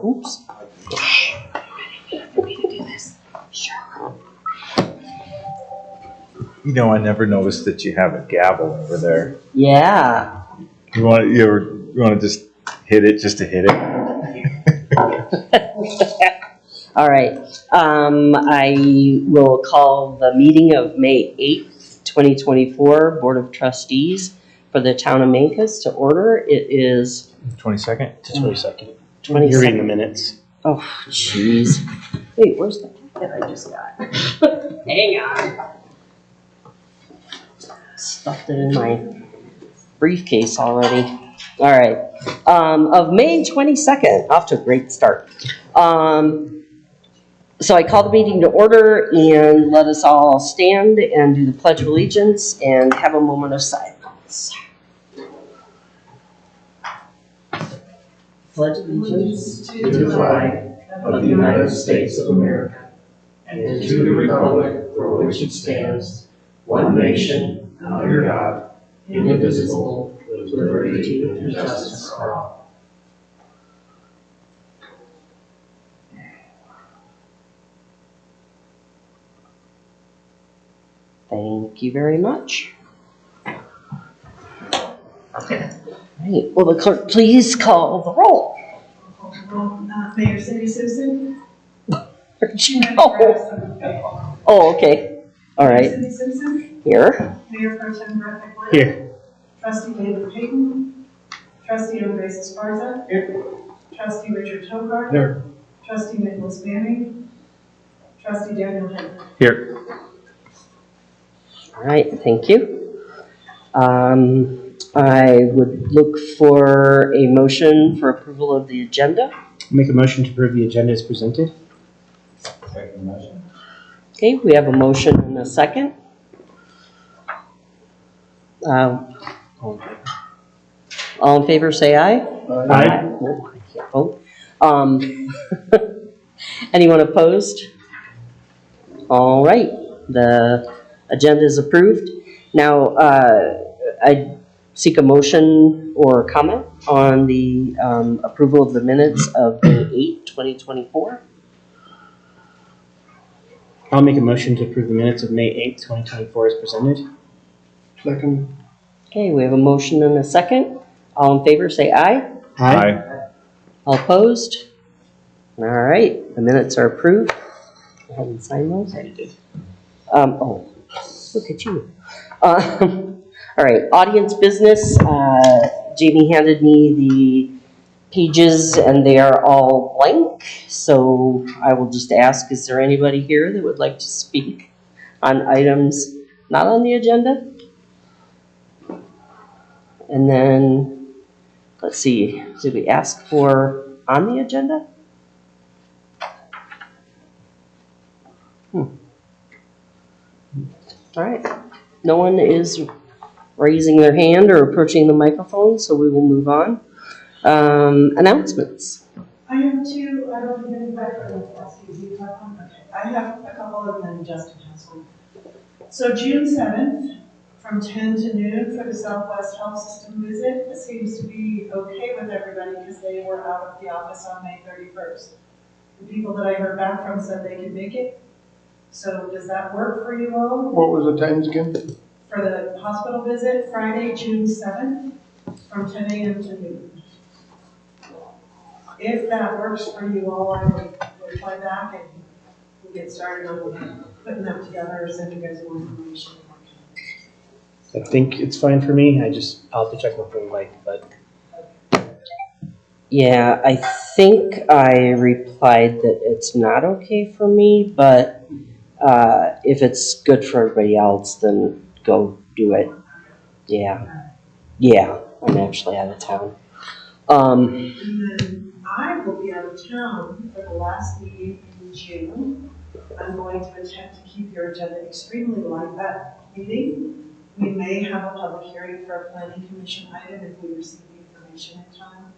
Oops. For me to do this. Sure. You know, I never noticed that you have a gavel over there. Yeah. You want to just hit it just to hit it? All right. I will call the meeting of May 8th, 2024, Board of Trustees for the Town of Mancos to order. It is 22nd? To 22nd. 22nd. You're reading the minutes. Oh, jeez. Wait, where's the packet I just got? Hang on. Stuffed it in my briefcase already. All right. Of May 22nd, off to a great start. So I call the meeting to order and let us all stand and do the Pledge of Allegiance and have a moment of silence. Pledge allegiance to the flag of the United States of America and to the republic for which it stands, one nation, under God, indivisible, with liberty and justice for all. Thank you very much. Right. Will the clerk please call the roll? Mayor Cindy Simpson. Where'd you go? Oh, okay. All right. Cindy Simpson. Here. Mayor Pro Tem Brett McLean. Here. Trustee David Payton. Trustee Andres Esparza. Here. Trustee Richard Tokar. Here. Trustee Nicholas Manning. Trustee Daniel Henry. Here. All right. Thank you. I would look for a motion for approval of the agenda. Make a motion to approve the agenda as presented. Second motion. Okay, we have a motion and a second. All in favor, say aye. Aye. Oh, I can't vote. Anyone opposed? All right, the agenda is approved. Now, I seek a motion or comment on the approval of the minutes of May 8, 2024. I'll make a motion to approve the minutes of May 8th, 2024 as presented. Second. Okay, we have a motion and a second. All in favor, say aye. Aye. All opposed? All right, the minutes are approved. Go ahead and sign those. I did. Oh, look at you. All right, audience business. Jamie handed me the pages and they are all blank. So I will just ask, is there anybody here that would like to speak on items not on the agenda? And then, let's see, did we ask for on the agenda? All right, no one is raising their hand or approaching the microphone, so we will move on. Announcements. I have two. I don't have any background. You have one? Okay. I have a couple of them. Justin has one. So June 7th, from 10 to noon for the Southwest Health System visit. It seems to be okay with everybody because they were out of the office on May 31st. The people that I heard back from said they could make it. So does that work for you all? What was the times again? For the hospital visit, Friday, June 7th, from 10 a.m. to noon. If that works for you all, I will reply back and we'll get started on putting that together, send you guys more information. I think it's fine for me. I'll have to check my phone but. Yeah, I think I replied that it's not okay for me, but if it's good for everybody else, then go do it. Yeah, I'm actually out of town. And then I will be out of town for the last meeting in June. I'm going to attempt to keep your agenda extremely light that meeting. We may have a public hearing for a planning commission item if we receive the information in time.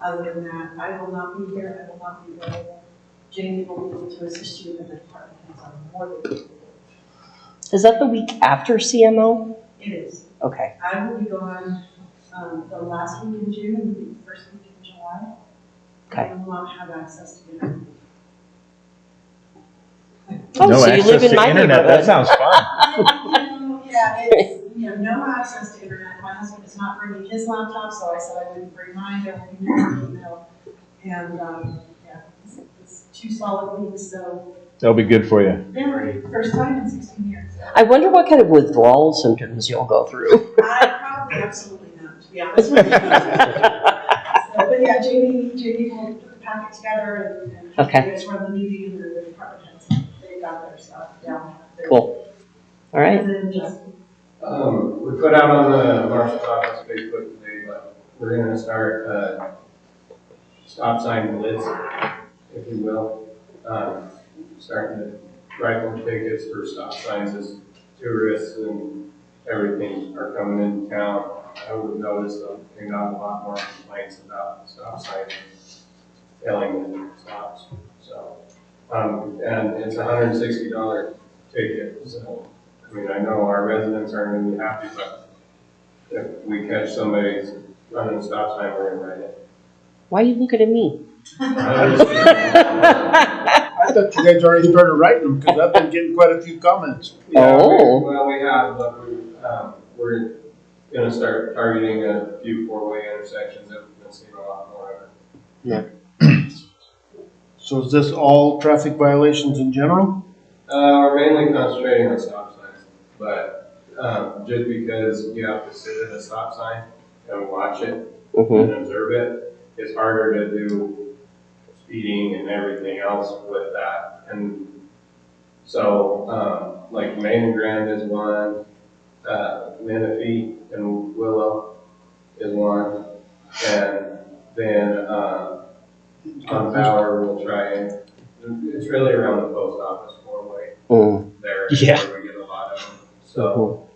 Other than that, I will not be here. I will not be available. Jamie will be able to assist you in the department heads on more than you. Is that the week after CMO? It is. Okay. I will be gone the last week in June and the first week in July. Okay. I will not have access to internet. Oh, No so you live access in to my internet, that neighborhood. sounds fun. Yeah, it's, no access to internet. My husband is not bringing his laptop, so I said I wouldn't bring mine, I wouldn't use email. And, yeah, it's 2 solid weeks, so, That'll be good for you. yeah, first time in 16 years. So. I wonder what kind of withdrawal symptoms you'll go through. I probably absolutely not, to be honest with you. So, but yeah, JD will put the packet together and Okay. you guys run the meeting and the department heads, they got their stuff down. Cool. All right. And then just, we put out on the Marshal's office Facebook today, but we're gonna start, stop sign blitz, if you will. Starting to write more tickets for stop signs as tourists and everything are coming into town. I would have noticed they got a lot more complaints about stop signs failing to stops. So, and it's $160 ticket, so. I mean, I know our residents aren't gonna be happy, but if we catch somebody running a stop sign, we're gonna write it. Why are you looking at me? I thought you guys already started writing them, because I've been getting quite a few comments. Oh. Well, we have, but we're gonna start targeting a few 4-way intersections that we've been seeing a lot more of. So is this all traffic violations in general? We're mainly concentrating on stop signs, but just because you have to sit at a stop sign and watch it and observe it, it's harder to do speeding and everything else with that. And so, like Main Grand is one, Menifee and Willow is one, and then on Bauer we'll try and it's really around the post office 4-way. There is where we get a lot of them. So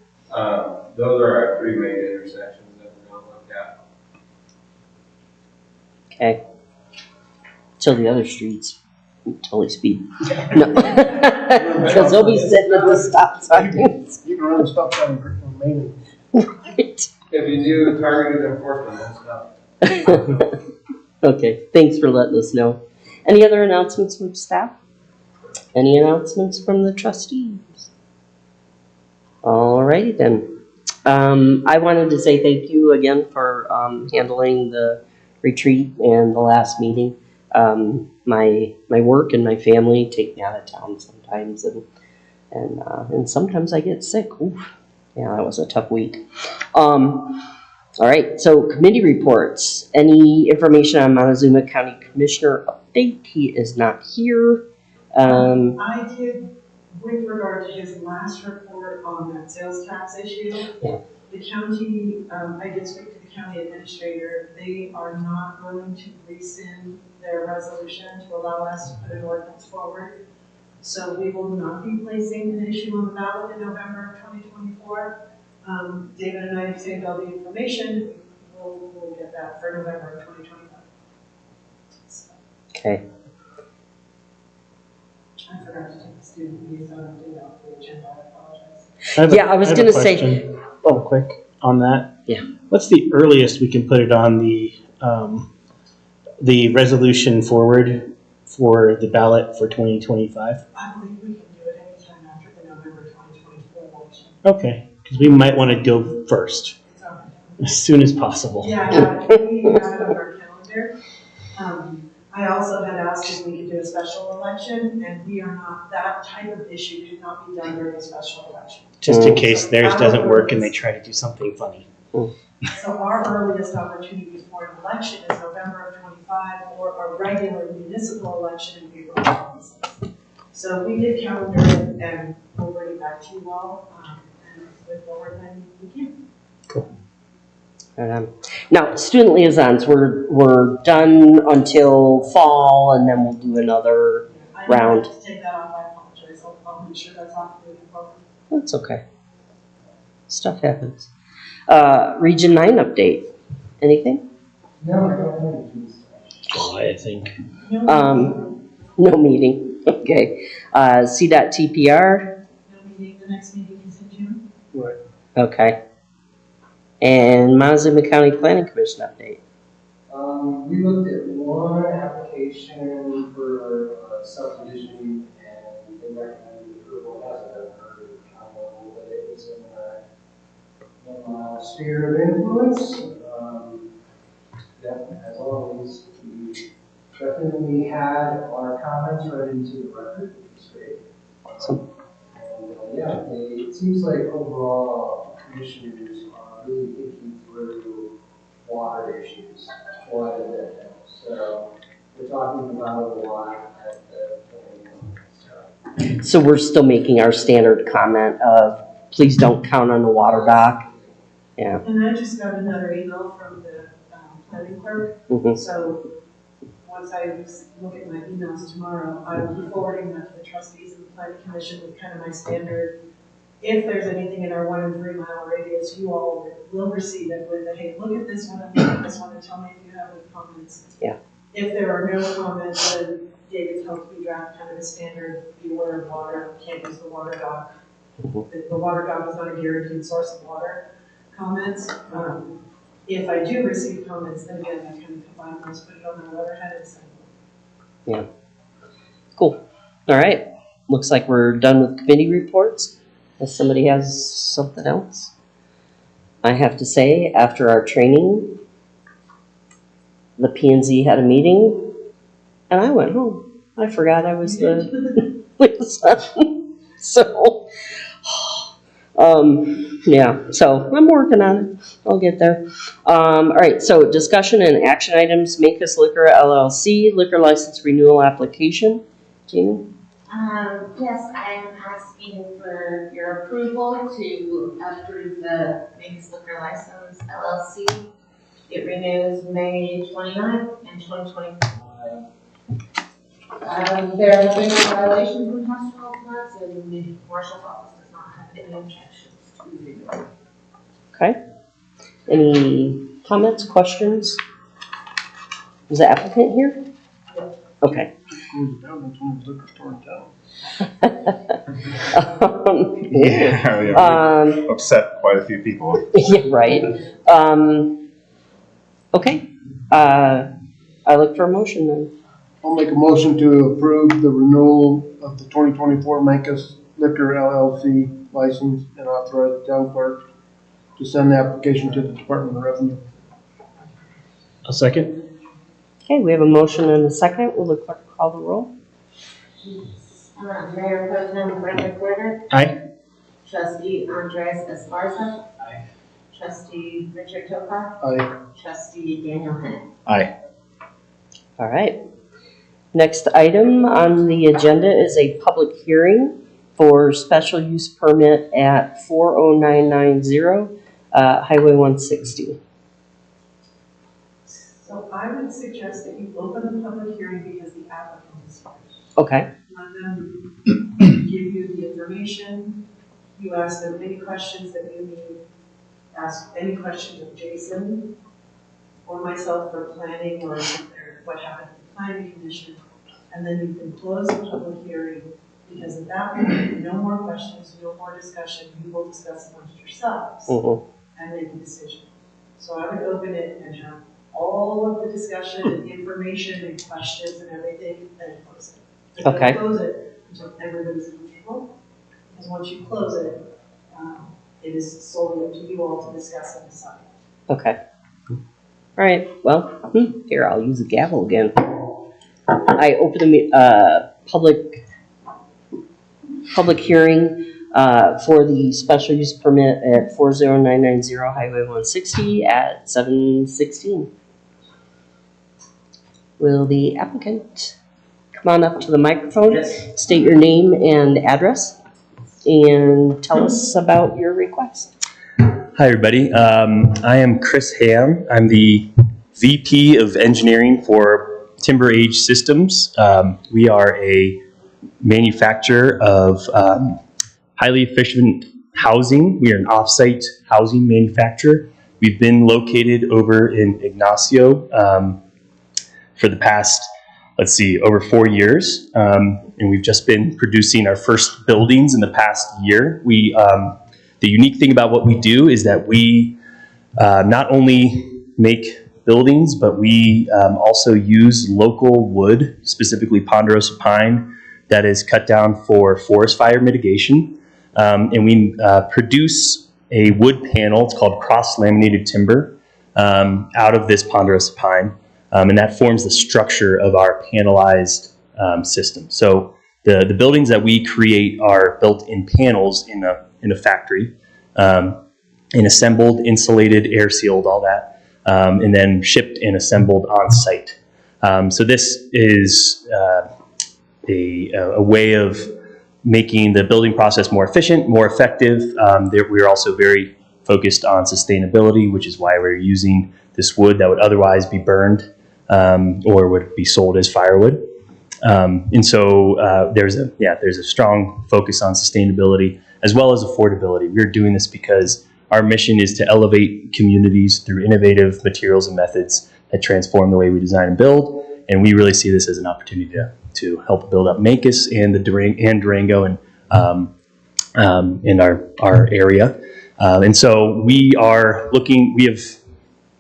those are our 3 main intersections that we're going to look at. Okay. So the other streets, totally speed. No. Because they'll be sitting at the stop signs. You can run a stop sign on Main. Right. If you do targeted enforcement, that's not. Okay, thanks for letting us know. Any other announcements from staff? Any announcements from the trustees? Alrighty then. I wanted to say thank you again for handling the retreat and the last meeting. My work and my family take me out of town sometimes, and sometimes I get sick. Oof. Yeah, that was a tough week. All right, so committee reports. Any information on Montezuma County Commissioner update? He is not here. I did, with regard to his last report on that sales tax issue, the county, I did speak to the county administrator. They are not willing to rescind their resolution to allow us to put an ordinance forward. So we will not be placing an issue on the ballot in November of 2024. David and I have saved all the information. We'll get that for November of 2025. So. Okay. I forgot to take the student views on the agenda, I apologize. I was going to say, real quick on that. Yeah. What's the earliest we can put it on the resolution forward for the ballot for 2025? I believe we can do it anytime after the November 2024 election. Okay, because we might want to go first It's all right. as soon as possible. Yeah, we have it on our calendar. I also had asked if we could do a special election, and we are not, that type of issue could not be done during a special election. Just in case theirs doesn't work and they try to do something funny. So our earliest opportunity for an election is November of 25, or a regular municipal election in April of 26. So we did calendar it, and we'll bring it back to you all, and with forward then we can. cool. Now, student liaisons, we're done until fall, and then we'll do another round. I have to take that off, I apologize. I'll make sure that's off moving forward. That's okay. Stuff happens. Region 9 update. Anything? No, I don't know. July, I think. No meeting. Okay. CDOT TPR. No meeting, the next meeting is in June. Right. Okay. And Montezuma County Planning Commission update. We looked at one application for subdivision and they recommended approval. It hasn't been heard but it was in sphere of influence. As always, we definitely had our comments read into the record, which is great. Awesome. It seems like overall commissioners are really thinking through water issues quite a bit. So we're talking about it a lot at the point. So we're still making our standard comment of, please don't count on the water dock. Yeah. And I just got another email from the planning clerk. Mhm. So once I look at my emails tomorrow, I will be forwarding that to the trustees and the planning commission with kind of my standard. If there's anything in our 1 and 3 mile radius, you all will receive it with a, hey, look at this one and look at this one and tell me if you have any comments. Yeah. If there are no comments, then David's helped me draft kind of a standard, be aware of water, can't use the water dock. The water dock is not a guaranteed source of water comments. If I do receive comments, then again, I can combine those, put it on my letterhead and send them. Yeah. Cool. All right. Looks like we're done with committee reports. If somebody has something else. I have to say, after our training, the P&Z had a meeting, and I went home. I forgot I was the liaison. So, yeah, so I'm working on it. I'll get there. All right, so discussion and action items, Mancus Liquor LLC, liquor license renewal application. Jamie? Yes, I am asking for your approval to approve the Mancus Liquor License LLC. It renews May 29th in 2025. There have been no violations in the past 12 months, and the marshal's office does not have any objections to the renewal. Okay. Any comments, questions? Is the applicant here? Okay. Liquor store in town. Yeah, we upset quite a few people. Yeah, right. Okay. I look for a motion then. I'll make a motion to approve the renewal of the 2024 Mancus Liquor LLC license and authorize the town clerk to send the application to the Department of Revenue. I'll second. Okay, we have a motion and a second. Will the clerk call the roll? Mayor Pro Tem Brenda Porter. Aye. Trustee Andres Esparza. Aye. Trustee Richard Tokar. Aye. Trustee Daniel Henning. Aye. All right. Next item on the agenda is a public hearing for special use permit at 40990 Highway 160. So I would suggest that you open the public hearing because the applicant is here. Okay. Let them give you the information. You ask them any questions that you need. Ask any questions of Jason or myself for planning or what happened at the planning commission. And then you can close the public hearing because at that point, no more questions, no more discussion. You will discuss amongst yourselves and make a decision. So I would open it and have all of the discussion and information and questions and everything, then close it. But Okay. don't close it until everybody's at the table, because once you close it, it is solely up to you all to discuss and decide. Okay. All right. Well, here, I'll use the gavel again. I open the public hearing for the special use permit at 40990 Highway 160 at 7:16. Will the applicant come on up to the microphone, state your name and address, and tell us about your request? Hi, everybody. I am Chris Ham. I'm the VP of Engineering for Timber Age Systems. We are a manufacturer of highly efficient housing. We are an off-site housing manufacturer. We've been located over in Ignacio for the past, over 4 years. And we've just been producing our first buildings in the past year. The unique thing about what we do is that we not only make buildings, but we also use local wood, specifically ponderosa pine, that is cut down for forest fire mitigation. And we produce a wood panel, it's called cross-laminated timber, out of this ponderosa pine. And that forms the structure of our panelized system. So the buildings that we create are built in panels in a factory, and assembled, insulated, air sealed, all that, and then shipped and assembled on site. So this is a way of making the building process more efficient, more effective. We're also very focused on sustainability, which is why we're using this wood that would otherwise be burned or would be sold as firewood. And so there's a strong focus on sustainability as well as affordability. We're doing this because our mission is to elevate communities through innovative materials and methods that transform the way we design and build. And we really see this as an opportunity to help build up Mancos and Durango and in our area. And so we have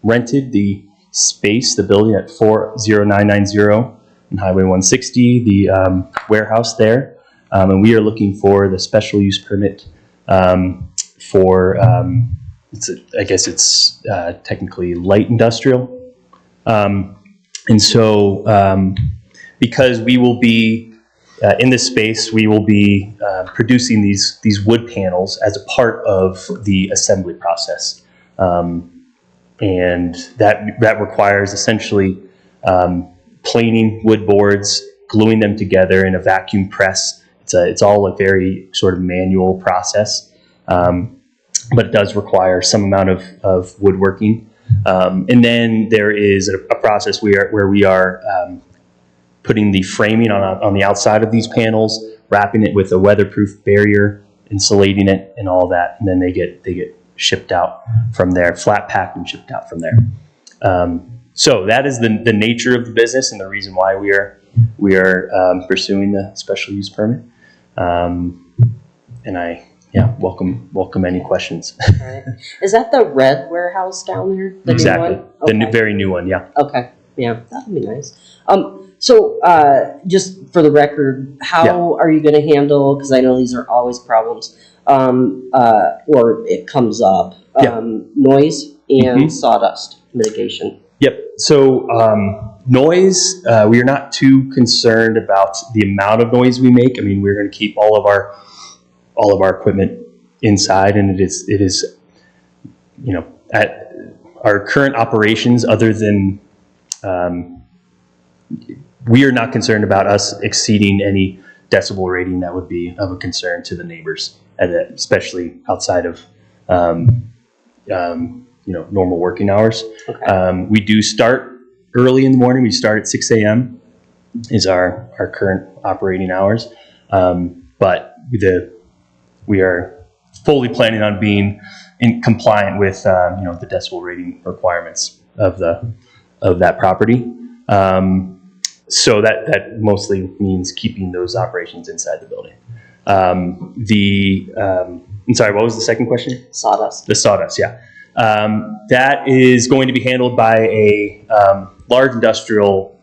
rented the space, the building at 40990 and Highway 160, the warehouse there. And we are looking for the special use permit for, I guess it's technically light industrial. And so because we will be in this space, we will be producing these wood panels as a part of the assembly process. And that requires essentially planing wood boards, gluing them together in a vacuum press. It's all a very sort of manual process, but it does require some amount of woodworking. And then there is a process where we are putting the framing on the outside of these panels, wrapping it with a weatherproof barrier, insulating it, and all that, and then they get shipped out from there, flat packed and shipped out from there. So that is the nature of the business and the reason why we are pursuing the special use permit. And I welcome any questions. All right. Is that the red warehouse down there? The Exactly, new one? the very new one. Yeah. Okay, yeah, that would be nice. So just for the record, how are you going to handle, because I know these are always problems, or it comes up, noise and sawdust mitigation? Yep. So noise, we are not too concerned about the amount of noise we make. I mean, we're going to keep all of our equipment inside, and it is, at our current operations, other than we are not concerned about us exceeding any decibel rating that would be of a concern to the neighbors, especially outside of normal working hours. Okay. We do start early in the morning. We start at 6 a.m. is our current operating hours, but we are fully planning on being compliant with the decibel rating requirements of that property. So that mostly means keeping those operations inside the building. I'm sorry, what was the second question? Sawdust. The sawdust, yeah. That is going to be handled by a large industrial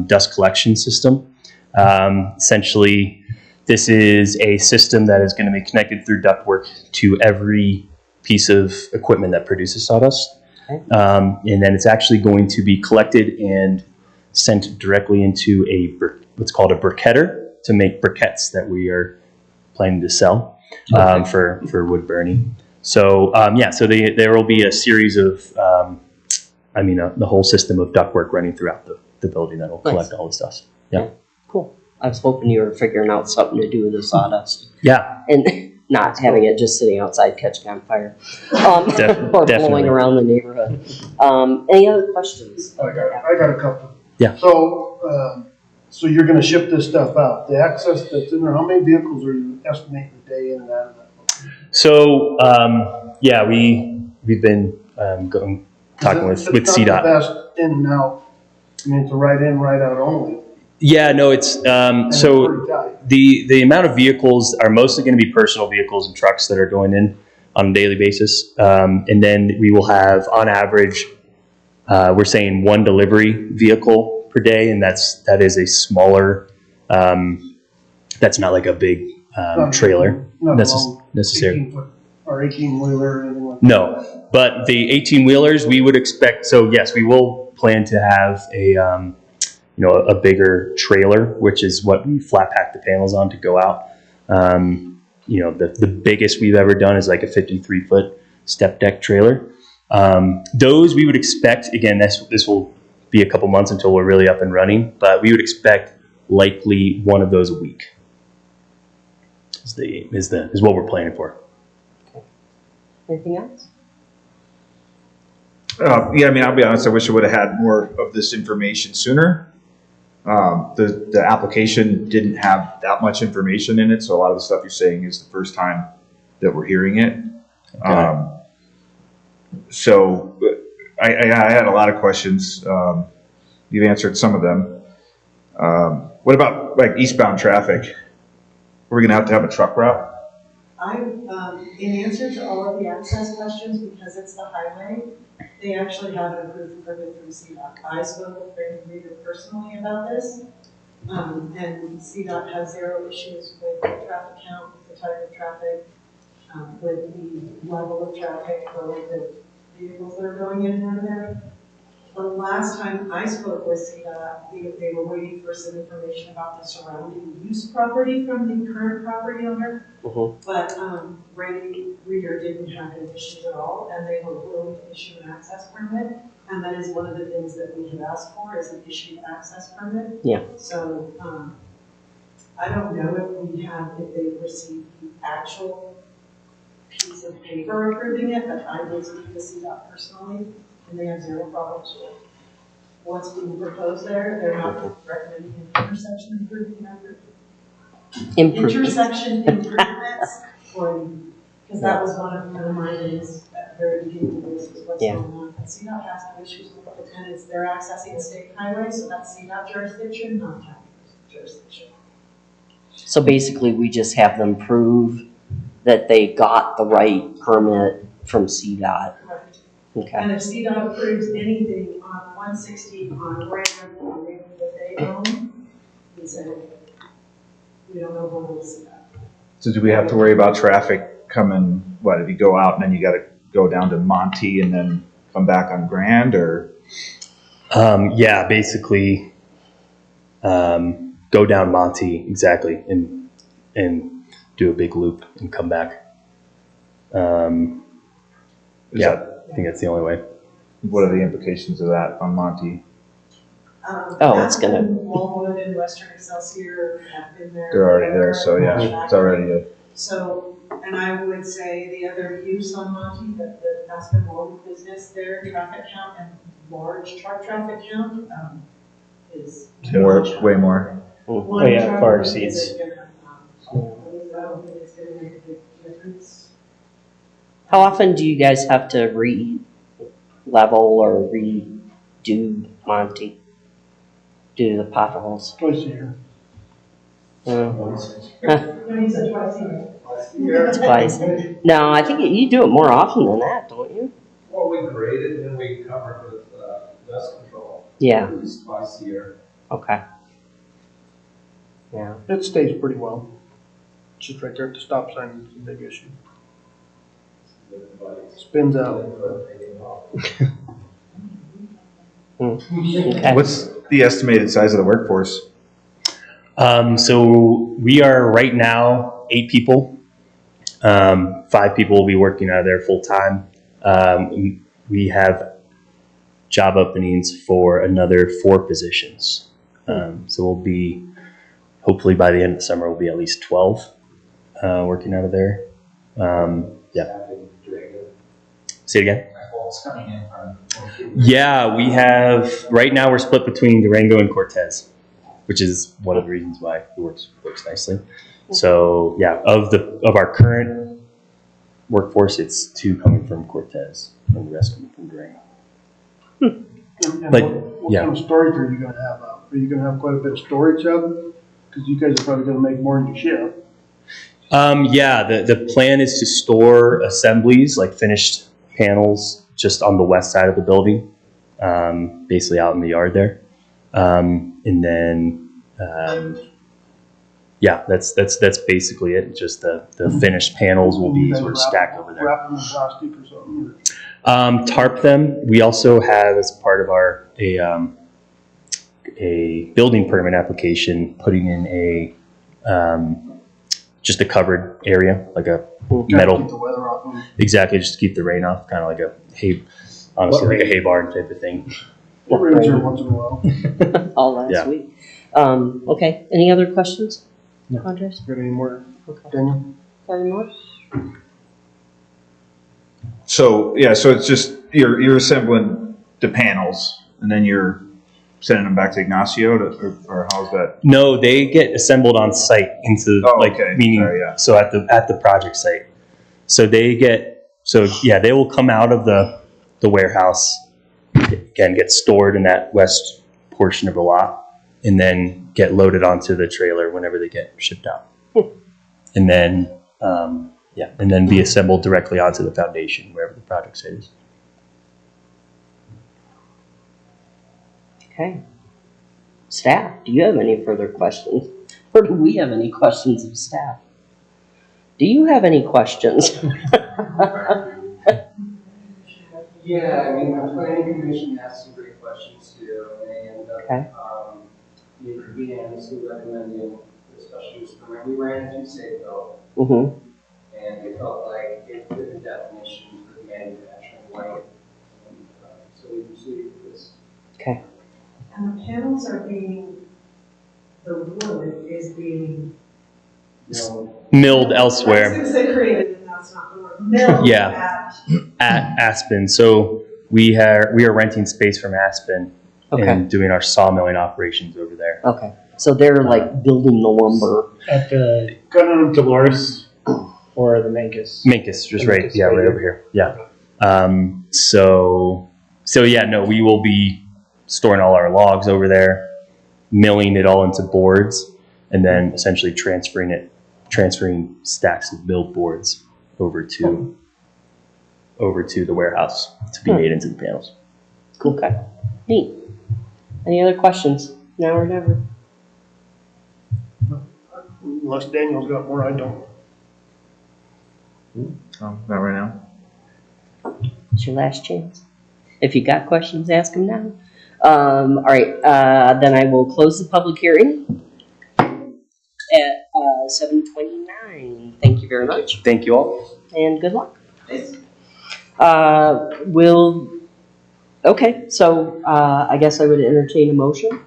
dust collection system. Essentially, this is a system that is going to be connected through ductwork to every piece of equipment that produces sawdust. Okay. And then it's actually going to be collected and sent directly into what's called a briquetter to make briquettes that we are planning to sell for wood burning. So so there will be a series of the whole system of ductwork running throughout the building that will collect all this dust. Yeah. Cool. I was hoping you were figuring out something to do with the sawdust. Yeah. And not having it just sitting outside catching on fire. Or Definitely. blowing around the neighborhood. Any other quesquestions? I got a couple. Yeah. So you're gonna ship this stuff out. The access that's in there, how many vehicles are you estimating a day in and out of that? So we've been talking with It's not the CDOT. best in and out. I mean, it's a right in, right out only. Yeah, no, it's And so it's pretty tight. the amount of vehicles are mostly going to be personal vehicles and trucks that are going in. on a daily basis. And then we will have, on average, we're saying 1 delivery vehicle per day, and that is a smaller, that's not like a big trailer necessarily. 18-foot or 18-wheeler or anything like that. No, but the 18-wheelers, we would expect, so yes, we will plan to have a bigger trailer, which is what we flat pack the panels on to go out. The biggest we've ever done is like a 53-foot step deck trailer. Those we would expect, again, this will be a couple months until we're really up and running, but we would expect likely 1 of those a week is what we're planning for. Anything else? Yeah, I mean, I'll be honest, I wish I would have had more of this information sooner. The application didn't have that much information in it, so a lot of the stuff you're saying is the first time that we're hearing it. Okay. So I had a lot of questions. You've answered some of them. What about like eastbound traffic? We're going to have a truck route? In answer to all of the access questions, because it's the highway, they actually have an approved permit from CDOT. I spoke with Brandon Reader personally about this, and CDOT has 0 issues with the traffic count, the type of traffic, with the level of traffic, or with the vehicles that are going in and out of there. The last time I spoke with CDOT, they were waiting for some information about the surrounding use property from the current property owner. But Randy Reader didn't have any issues at all, and they were willing to issue an access permit. And that is one of the things that we have asked for, is an issued access permit. Yeah. So I don't know if they've received the actual piece of paper approving it, but I did speak to CDOT personally, and they have 0 problems with what's being proposed there. They're not recommending an intersection improvement. Intersection improvements, because that was one of my things at the very beginning of this, was what's going on. And CDOT has no issues with the tenants. They're accessing a state highway, so that's CDOT jurisdiction, not county jurisdiction. So basically, we just have them prove that they got the right permit from CDOT. Correct. Okay. And if CDOT approves anything on 160 on random or random that they own, he said, we don't know when we'll see that. So do we have to worry about traffic coming, if you go out and then you got to go down to Monty and then come back on Grand, or? Yeah, basically, go down Monty, exactly, and do a big loop and come back. I think that's the only way. What are the implications of that on Monty? It's gonna. Wallwood and Western Excelsior have been there. They're already there, so yeah, it's already So, and I would say the other use on Monty, the Aspen Wallwood business, their traffic count and large truck traffic count is more, way more. Oh yeah, far exceeds. I don't think it's gonna make a big difference. How often do you guys have to re-level or redo Monty? Due to the potholes? Twice a year. No, you said twice a year. Twice. No, I think you do it more often than that, don't you? Well, we grade it and then we cover it with dust control. Yeah. At least twice a year. Okay. Yeah. It stays pretty well. It's just right there at the stop sign is a big issue. Spins out. Okay. What's the estimated size of the workforce? So we are right now 8 people. 5 people will be working out of there full time. We have job openings for another 4 positions. So we'll be, hopefully by the end of the summer, we'll be at least 12 working out of there. Yeah. Say it again. Yeah, we have, right now we're split between Durango and Cortez, which is one of the reasons why it works nicely. So yeah, of our current workforce, it's 2 coming from Cortez and the rest coming from Durango. And But, what yeah. kind of storage are you gonna have out? Are you gonna have quite a bit of storage out? Because you guys are probably gonna make more than you ship. Yeah, the plan is to store assemblies, like finished panels, just on the west side of the building, basically out in the yard there. And then, yeah, that's basically it. Just the finished panels will be sort of stacked over there. Wrap them in plastic or something? Tarp them. We also have, as part of our a building permit application, putting in a just a covered area, like a metal. Keep the weather off them. Exactly, just to keep the rain off, kind of like a hay, honestly, like a hay barn type of thing. It rains here once in a while. All last Yeah. week. Okay, any other questions? No. Andres? Got any more, Okay. Daniel? Got any more? So, yeah, so it's just, you're assembling the panels and then you're sending them back to Ignacio or how's that? No, they get assembled on site into Oh, okay. meaning Sorry, yeah. so at the project site. So they will come out of the warehouse, again, get stored in that west portion of the lot, and then get loaded onto the trailer whenever they get shipped out. And then and then be assembled directly onto the foundation wherever the project site is. Okay. Staff, do you have any further questions? Or do we have any questions of staff? Do you have any questions? Yeah, I mean, the planning commission asked some great questions too, and they ended Okay. up, unanimously recommending the special use permit. We ran it through Safeco, Mm-hmm. and they felt like it fit the definition for the manufacturing light. And, so we proceeded with this. Okay. And the panels are being, the wood is being. Milled I elsewhere. was gonna say created, and that's not the word. Milled Yeah. at At Aspen. So we are renting space from Aspen Okay. and doing our sawmilling operations over there. Okay. So they're like building the lumber. At the Dolores or the Mancus? Minkus, just right, Minkus, yeah, right right here. over here. Yeah. So yeah, no, we will be storing all our logs over there, milling it all into boards, and then essentially transferring stacks of milled boards over to the warehouse to be made into the panels. Cool. Okay. Neat. Any other questions? Now or never? Unless Daniel's got more, I don't. No, not right now. It's your last chance. If you got questions, ask them now. All right. Then I will close the public hearing at 7:29. Thank you very much, Thank you all. and good luck. Okay. So I guess I would entertain a motion.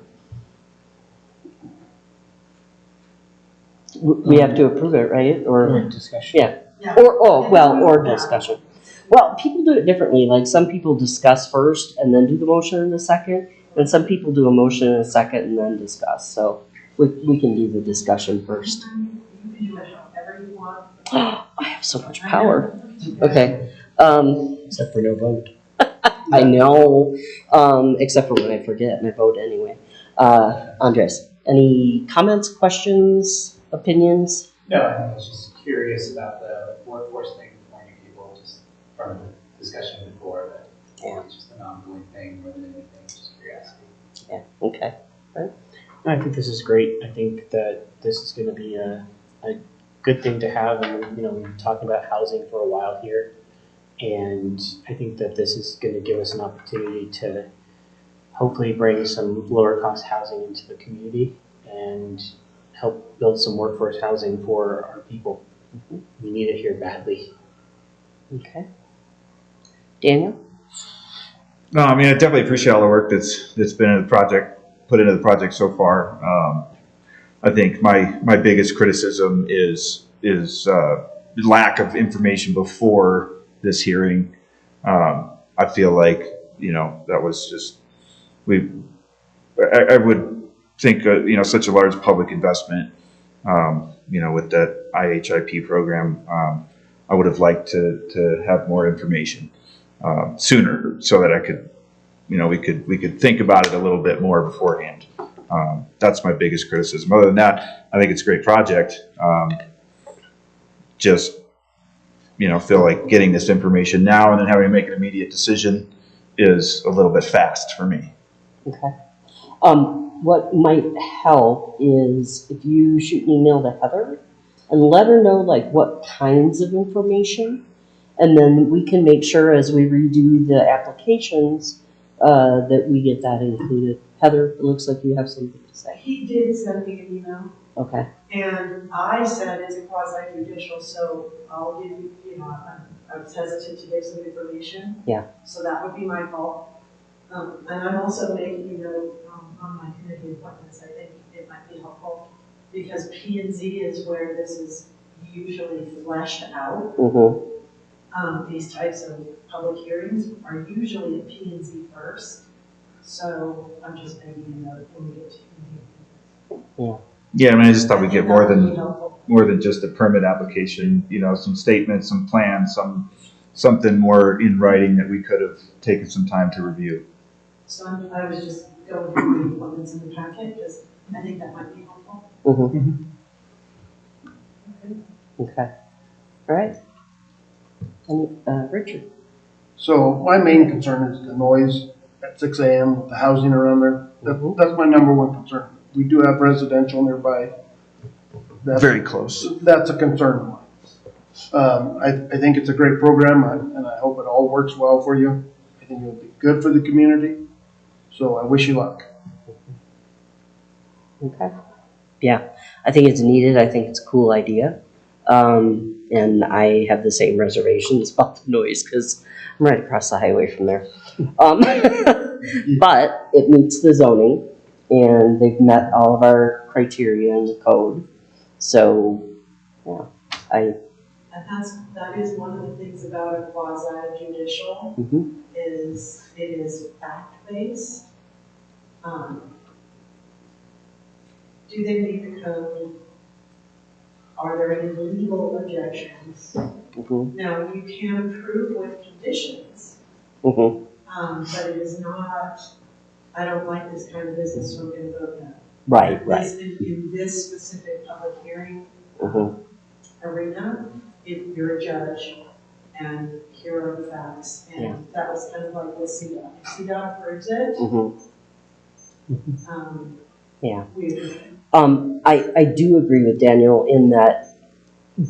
We have to approve it, right? Or Discussion. yeah. Yeah. Or discussion. Well, people do it differently. Like some people discuss first and then do the motion in a second, and some people do a motion in a second and then discuss. So we can do the discussion first. You can do it however you want. I have so much power. Okay. Except for no vote. I know. Except for when I forget and I vote anyway. Andres, any comments, questions, opinions? No, I was just curious about the workforce thing for young people, just from the discussion before, but it's just an ongoing thing more than anything, just curiosity. Yeah. Okay. I think this is great. I think that this is going to be a good thing to have. And, we've been talking about housing for a while here. And I think that this is going to give us an opportunity to hopefully bring some lower cost housing into the community and help build some workforce housing for our people. We need it here badly. Okay. Daniel? No, I mean, I definitely appreciate all the work that's been in the project, put into the project so far. I think my biggest criticism is lack of information before this hearing. I feel like, that was just, I would think, such a large public investment, with that IHIP program, I would have liked to have more information sooner so that I could, we could think about it a little bit more beforehand. That's my biggest criticism. Other than that, I think it's a great project. just, feel like getting this information now and then having to make an immediate decision is a little bit fast for me. Okay. What might help is if you shoot an email to Heather and let her know like what kinds of information, and then we can make sure as we redo the applications that we get that included. Heather, it looks like you have something to say. He did send me an email, Okay. and I said it's a quasi judicial, so I'll give you, I was hesitant to give some information. Yeah. So that would be my fault. And I'm also making a note on my committee appointments. I think it might be helpful because P and Z is where this is usually fleshed out. Mm-hmm. These types of public hearings are usually at P and Z first. So I'm just making a note when we get to P&Z. Yeah, I mean, I just thought we'd get more That would be than helpful. just a permit application, some statements, some plans, something more in writing that we could have taken some time to review. So I was just going through the appointments in the packet because I think that might be helpful. Mm-hmm. Okay. All right. And Richard. So my main concern is the noise at 6 a.m. with the housing around there. That's my number one concern. We do have residential nearby. Very close. That's a concern of mine. I think it's a great program, and I hope it all works well for you. I think it'll be good for the community. So I wish you luck. Okay. Yeah, I think it's needed. I think it's a cool idea. And I have the same reservations about the noise because I'm right across the highway from there. But it meets the zoning and they've met all of our criteria in the code. So, yeah, And that is one of the things about a quasi judicial is it is fact-based. Do they meet the code? Are there any legal objections? Now, you can approve with conditions, but it is not, I don't like this kind of business, so I'm going to vote no. right. In this specific public hearing arena, you're a judge, and here are the facts, and that was kind of like with CDOT. If CDOT approves it, Yeah. we agree. I do agree with Daniel in that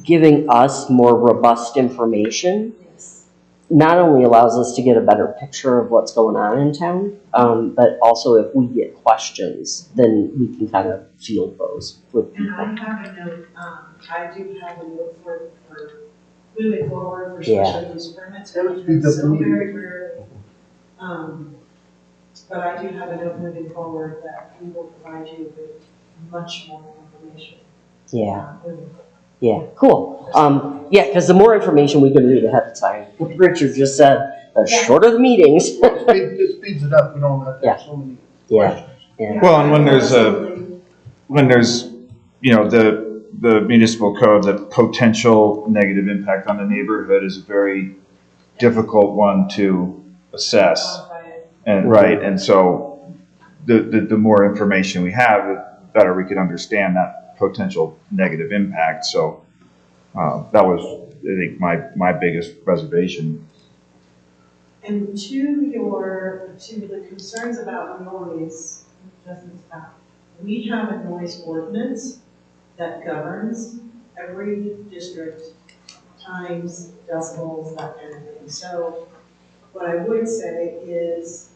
giving us more robust information Yes. not only allows us to get a better picture of what's going on in town, but also if we get questions, then we can kind of field those with And people. I have a note, I do have a note for moving forward for Yeah. special use permits, That would which be is the so meeting. very rarely. But I do have a note moving forward that we will provide you with much more information. Yeah. Yeah, cool. Yeah, because the more information we can read ahead of time, like Richard just said, the shorter the meetings. It speeds it up. We don't have to have so many questions. Well, and when there's the municipal code, the potential negative impact on the neighborhood is a very difficult one to assess. And so the more information we have, the better we can understand that potential negative impact. So that was, I think, my biggest reservation. And to the concerns about noise, we have a noise ordinance that governs every district, times, decibels, that kind of thing. So what I would say is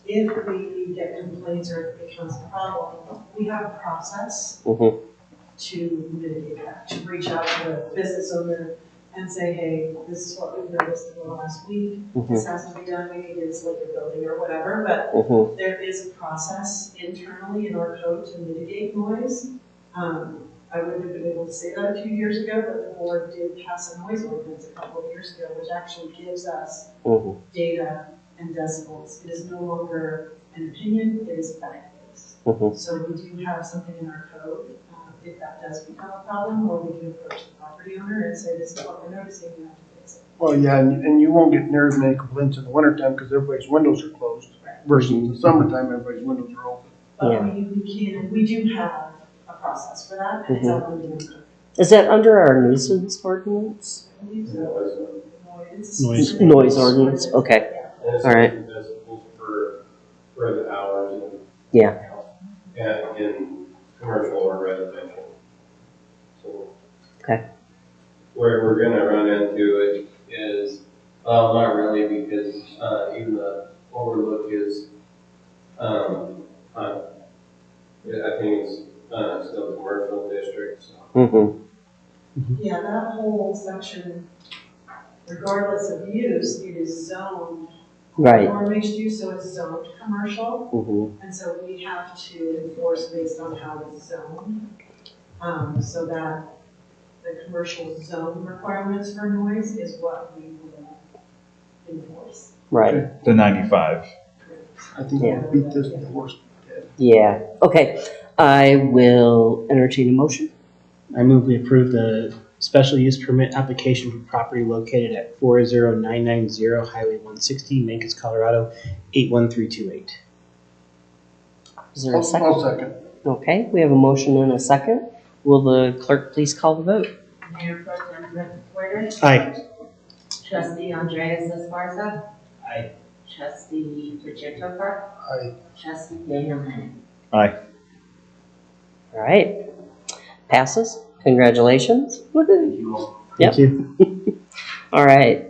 if we get complaints or it becomes a problem, we have a process to mitigate that, to reach out to the business owner and say, hey, this is what we've noticed in the last week. This has to be done, we can get this liquor building or whatever, but there is a process internally in our code to mitigate noise. I wouldn't have been able to say that a few years ago, but the board did pass a noise ordinance a couple of years ago, which actually gives us data and decibels. It is no longer an opinion, it is fact-based. So we do have something in our code, if that does become a problem, or we can approach the property owner and say, this is what we're noticing, you have to fix it. Well, yeah, and you won't get near as many complaints in the wintertime because everybody's windows are closed versus the summertime, everybody's windows are open. But we do have a process for that, and it's outlined in the code. Is that under our nuisance ordinance? I believe so. Noise ordinance, okay. And it's All right. decibels for the hours Yeah, and in commercial or residential. So. Okay. Where we're gonna run into it is, well, not really, because, even the overlook is, I think it's, still a commercial district, so. mm-hmm, Yeah, that whole section, regardless of use, it is zoned. right, Or mixed use, so it's zoned commercial, mm-hmm, and so we have to enforce based on how it's zoned. So that the commercial zone requirements for noise is what we will enforce. right, The 95. I think Yeah. we beat this horse to death. yeah, okay. I will entertain a motion. I move we approve the special use permit application for property located at 40990 Highway 160, Mancos, Colorado, 81328. Is there a I'll second? second. Okay, we have a motion and a second. Will the clerk please call the vote? Mayor Pro Tem Porter, Aye. Trustee Andreas Esparza. Aye. Trustee Pacheco Park. Aye. Trustee Daniel Henning. Aye. All right, passes. Congratulations. Woohoo. Yep. Thank you. All right.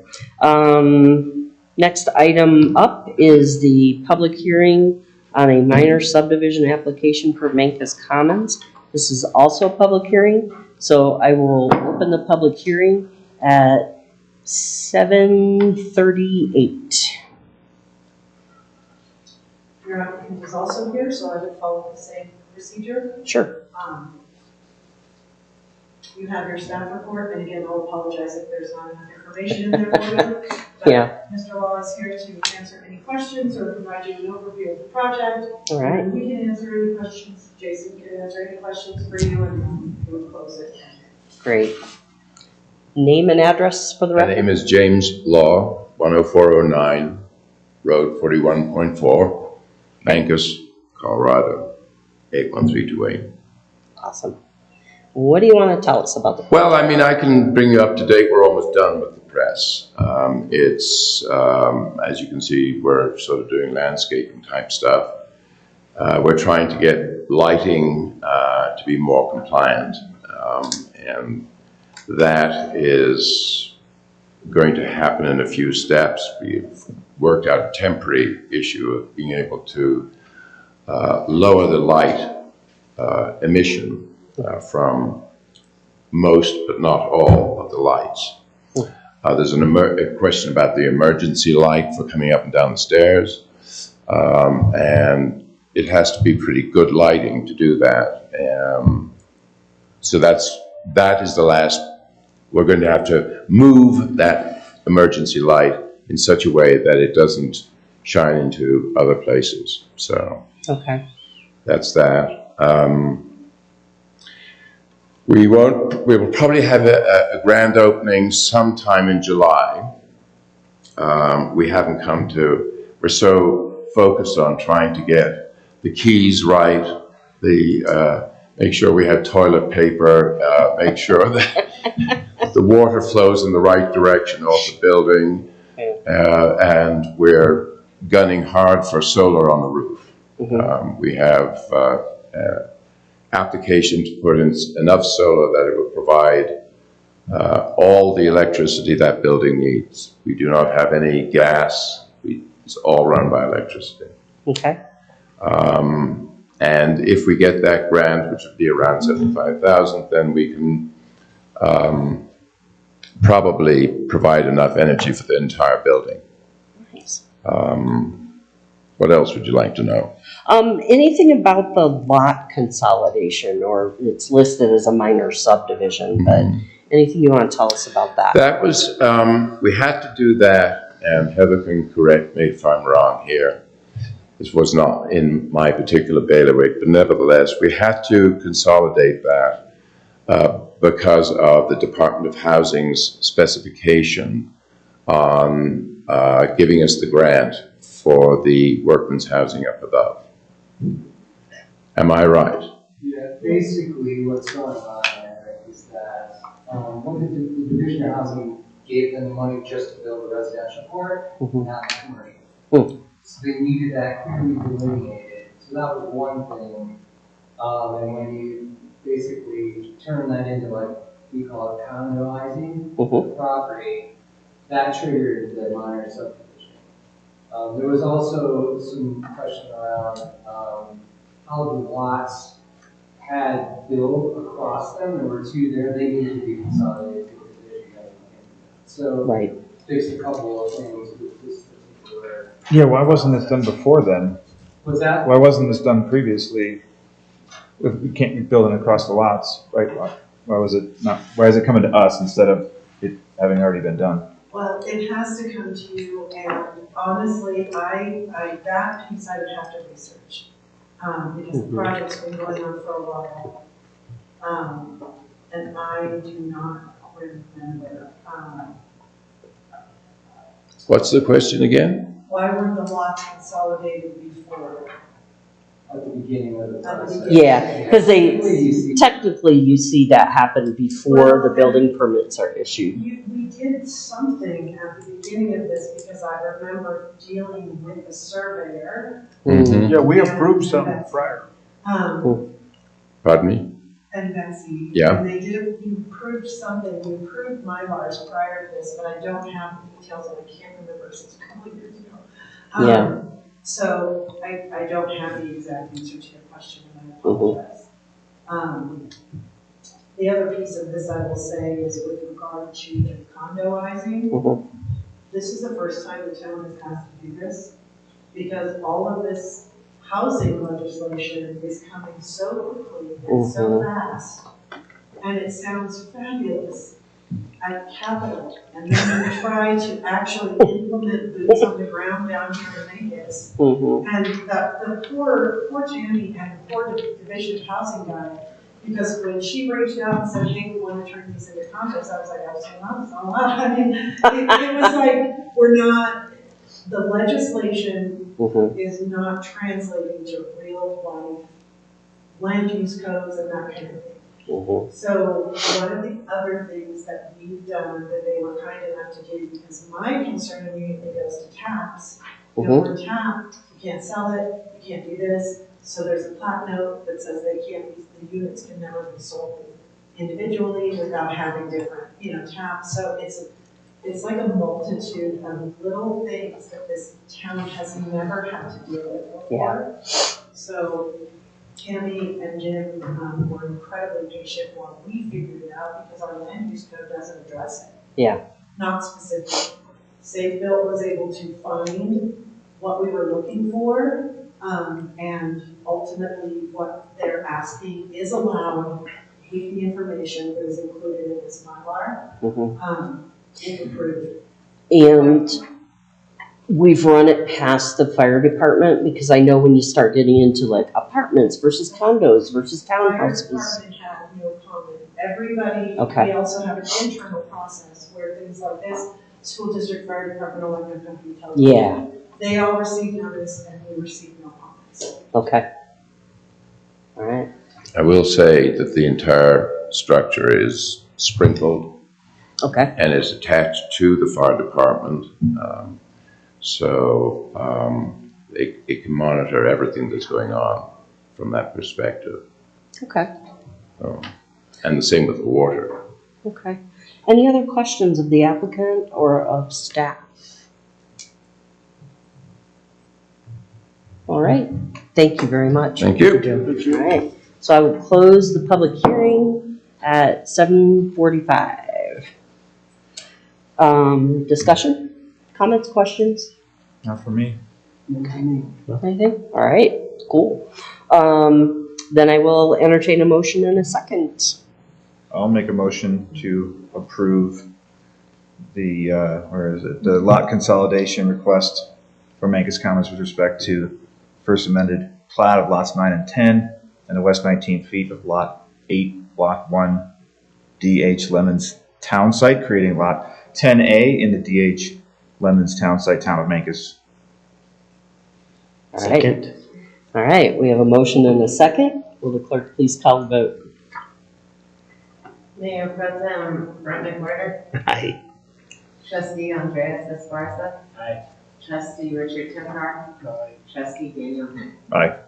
Next item up is the public hearing on a minor subdivision application for Mancos Commons. This is also a public hearing, so I will open the public hearing at 7:38. Your applicant is also here, so I would follow the same procedure. Sure. You have your staff report, and again, I'll apologize if there's not enough information in there for you. But Yeah. Mr. Law is here to answer any questions or provide you an overview of the project. All right. And we can answer any questions, Jason can answer any questions for you, and we'll close it. Great. Name and address for the My record? name is James Law, 10409, Road 41.4, Mancos, Colorado, 81328. Awesome. What do you want to tell us about the project? Well, I mean, I can bring you up to date. We're almost done with the press. As you can see, we're sort of doing landscaping type stuff. We're trying to get lighting to be more compliant, and that is going to happen in a few steps. We've worked out a temporary issue of being able to lower the light emission from most, but not all, of the lights. There's a question about the emergency light for coming up and down the stairs, and it has to be pretty good lighting to do that. So that is the last. We're going to have to move that emergency light in such a way that it doesn't shine into other places. So Okay. that's that. We will probably have a grand opening sometime in July. We're so focused on trying to get the keys right, make sure we have toilet paper, make sure that the water flows in the right direction off the building, and we're gunning hard for solar on the roof. We have application to put in enough solar that it will provide all the electricity that building needs. We do not have any gas. It's all run by electricity. Okay. And if we get that grant, which would be around $75,000, then we can probably provide enough energy for the entire building. Nice. What else would you like to know? Anything about the lot consolidation, or it's listed as a minor subdivision, but anything you want to tell us about that? That was, we had to do that, and Heather can correct me if I'm wrong here. This was not in my particular bailiwick, but nevertheless, we had to consolidate that because of the Department of Housing's specification on giving us the grant for the workman's housing up above. Am I right? Yeah, basically what's going on there is that What the Division of Housing gave them the money just to build a residential court, Mhm. not the commercial. Hmm. So they needed that clearly delineated. So that was one thing. And when you basically turn that into like, we call it condoizing the property, that triggered the minor subdivision. There was also some question around, how the lots had built across them. There were two there, they needed to be consolidated to a division. So, Right. fixed a couple of things with this particular. Yeah, why wasn't this done before then? Was that? Why wasn't this done previously? If we can't be building across the lots, right? Why was it not, why is it coming to us instead of it having already been done? Well, it has to come to you, and honestly, that piece I would have to research. Because the project's been going on for a while. And I do not remember, What's the question again? why weren't the lots consolidated before? At the beginning of the process. Yeah, because You see- technically you see that happen before the building permits are issued. We did something at the beginning of this, because I remember dealing with the surveyor. Mhm. Yeah, we approved something prior. Pardon me? And Betsy. Yeah. And you approved something, you approved Mylars prior to this, but I don't have the details, and I can't remember, since a couple of years ago. Yeah. So I don't have the exact answer to your question, and I apologize. The other piece of this I will say is with regard to the condoizing. This is the first time the town has had to do this, because all of this housing legislation is coming so quickly and so fast, and it sounds fabulous at Capitol, and then we try to actually implement boots on the ground down here in Vegas. And the poor Tammy and the poor Division of Housing guy, because when she reached out and said, hey, we want to turn these into condos, I was like, it's not allowed. I mean, it was like, the legislation is not translating to real life land use codes and that kind of thing. So one of the other things that we've done that they were kind enough to do, because my concern immediately goes to taps. You know, we're tapped, you can't sell it, you can't do this. So there's a plat note that says the units can never be sold individually without having different, taps. So it's like a multitude of little things that this town has never had to deal with before. So Tammy and Jim were incredibly patient while we figured it out, because our land use code doesn't address it. Yeah. Not specific. Safe Built was able to find what we were looking for, and ultimately what they're asking is allowed with the information that is included in this Mylar, if approved. And we've run it past the fire department, because I know when you start getting into like apartments versus condos versus townhouses. Fire department had no comment. Everybody, Okay. we also have an internal process where things like this, school district, fire department, electric company, telephone. Yeah. They all received notice and we received no comments. Okay. All right. I will say that the entire structure is sprinkled. Okay. And is attached to the fire department. It can monitor everything that's going on from that perspective. Okay. And the same with the water. Okay. Any other questions of the applicant or of staff? All right. Thank you very much. Thank you. All right. So I will close the public hearing at 7:45. Discussion? Comments, questions? Not for me. Anything? All right. Cool. Then I will entertain a motion in a second. I'll make a motion to approve the, the lot consolidation request from Mancos Commons with respect to first amended plat of lots 9 and 10 and the west 19 feet of lot 8, block 1, DH Lemons Town Site, creating lot 10A in the DH Lemons Town Site, Town of Mancos. All right. All right. We have a motion and a second. Will the clerk please call the vote? Mayor Pro Tem Brenda Carter, Aye. Trustee Andreas Esparza, Aye. Trustee Richard Timcar, Trustee Daniel Hunt. Aye.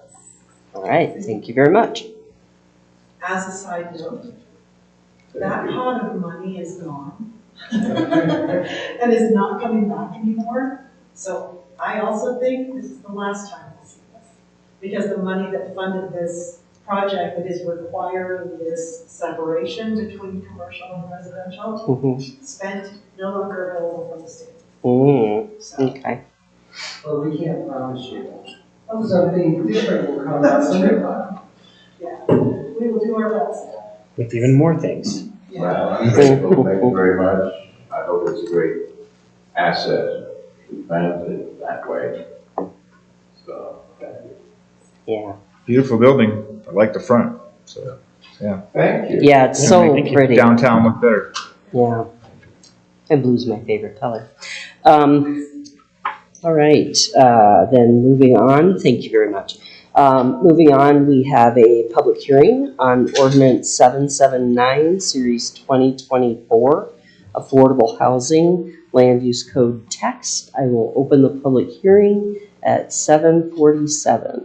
All right, thank you very much. As a side note, that pot of money is gone and is not coming back anymore. So I also think this is the last time we'll see this. Because the money that funded this project that is requiring this separation between commercial and residential Mm-hmm. spent, no longer available from the state. So, Okay. Well, we can't promise you. Something different will come out sometime. yeah, we will do our best. With even more things. Yeah. Well, I'm grateful, thank you very much. I hope it's a great asset. We planned it that way. So, thank you. Yeah. Beautiful building. I like the front. So, Thank you. Yeah, it's so make pretty. downtown look better. Yeah. And blue's my favorite color. All right, then moving on, thank you very much. Moving on, we have a public hearing on ordinance 779, series 2024, affordable housing land use code text. I will open the public hearing at 7:47.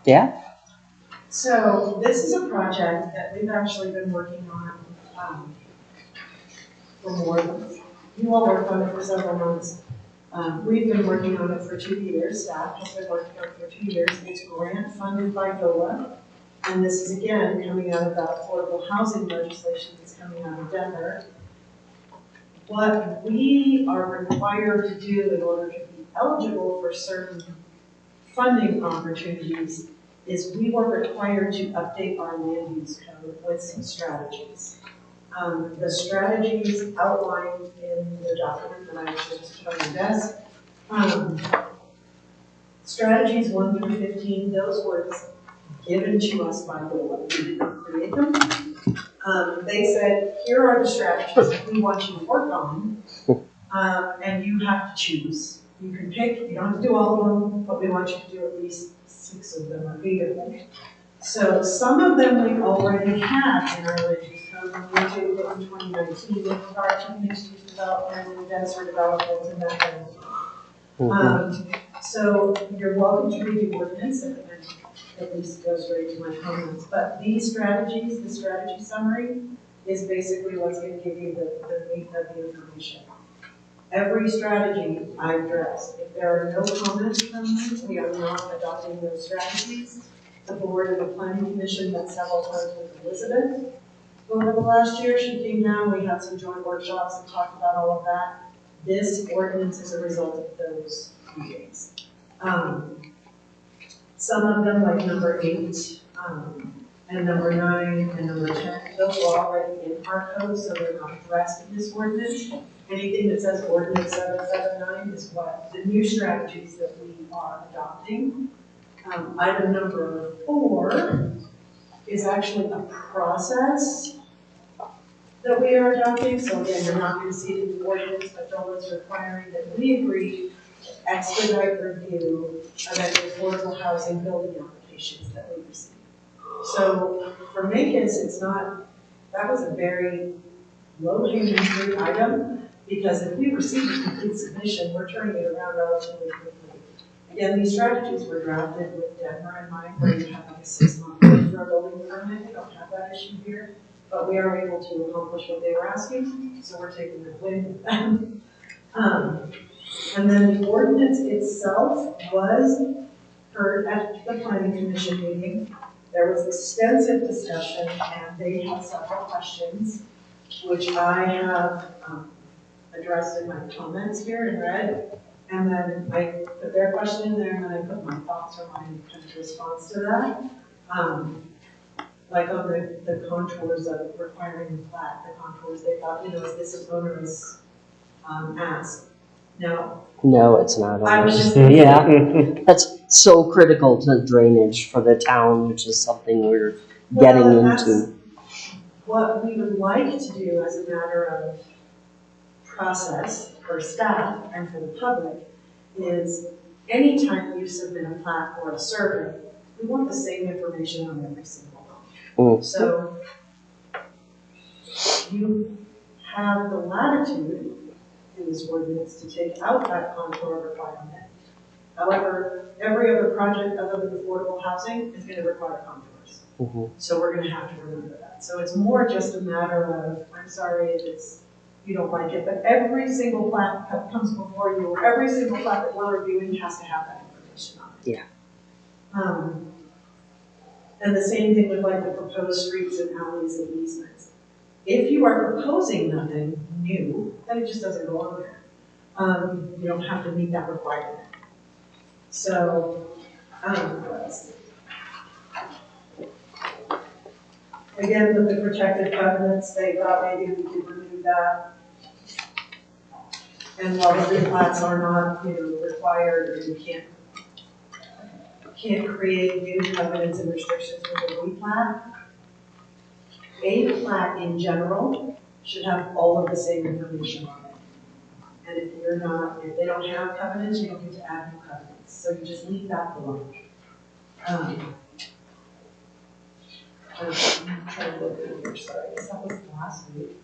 Yeah? So this is a project that we've actually been working on for more than, you all worked on it for several months. We've been working on it for 2 years, staff has been working on it for 2 years. It's grant funded by DOLA. And this is again coming out of that affordable housing legislation that's coming out of Denver. What we are required to do in order to be eligible for certain funding opportunities is we were required to update our land use code with some strategies. The strategies outlined in the document that I actually just put on your desk. Strategies 1 through 15, those were given to us by DOLA. We did not create them. They said, here are the strategies that we want you to work on, and you have to choose. You can pick, you don't have to do all of them, but we want you to do at least 6 of them or 8 of them. So some of them we already had in our land use code when we did it in 2019 with regard to mixed use development and denser development and that kind of thing. So you're welcome to read the ordinance and at least go straight to my comments. But these strategies, the strategy summary, is basically what's going to give you the meat of the information. Every strategy I addressed. If there are no comments from you, we are not adopting those strategies. The board and the planning commission met several times with Elizabeth. Over the last year, she came down, we had some joint workshops and talked about all of that. This ordinance is a result of those meetings. Some of them, like number 8, and number 9, and number 10, those are already in our code, so they're not addressed in this ordinance. Anything that says ordinance 779 is what the new strategies that we are adopting. Item number 4 is actually a process that we are adopting. So again, you're not going to see it in the ordinance, but DOLA is requiring that we agree to expedite review of any affordable housing building applications that we receive. So for Macon, it's not, that was a very low-hanging fruit item, because if we receive a complete submission, we're turning it around relatively quickly. Again, these strategies were drafted with Denver in mind, where you have like a 6-month wait for a building permit. We don't have that issue here, but we are able to accomplish what they were asking, so we're taking the win with them. And then the ordinance itself was heard at the planning commission meeting. There was extensive discussion, and they had several questions, which I have addressed in my comments here in red. And then I put their question in there, and then I put my thoughts or my kind of response to that. Like on the contours of requiring the plat, the contours, they thought, is this an onerous ask? No. No, it's not. I was just yeah, that's so critical to drainage for the town, which is something we're getting into. What we would like to do as a matter of process for staff and for the public is anytime you submit a plat or a survey, we want the same information on every single one. So you have the latitude in this ordinance to take out that contour requirement. However, every other project other than affordable housing is gonna require contours. So we're gonna have to remember that. So it's more just a matter of, I'm sorry if you don't like it, but every single plat that comes before you, or every single plat that we're reviewing has to have that information on it. Yeah. And the same thing with like the proposed streets and alleys and easements. If you are proposing nothing new, then it just doesn't go on there. You don't have to meet that requirement. So, let's see. Again, with the protected covenants, they thought maybe we could remove that. And while the replats are not, required, and you can't create new covenants and restrictions with a replat. A plat in general should have all of the same information on it. And if they don't have covenants, you don't get to add new covenants. So you just leave that blank. I'm trying to look at here, sorry, I guess that was last week.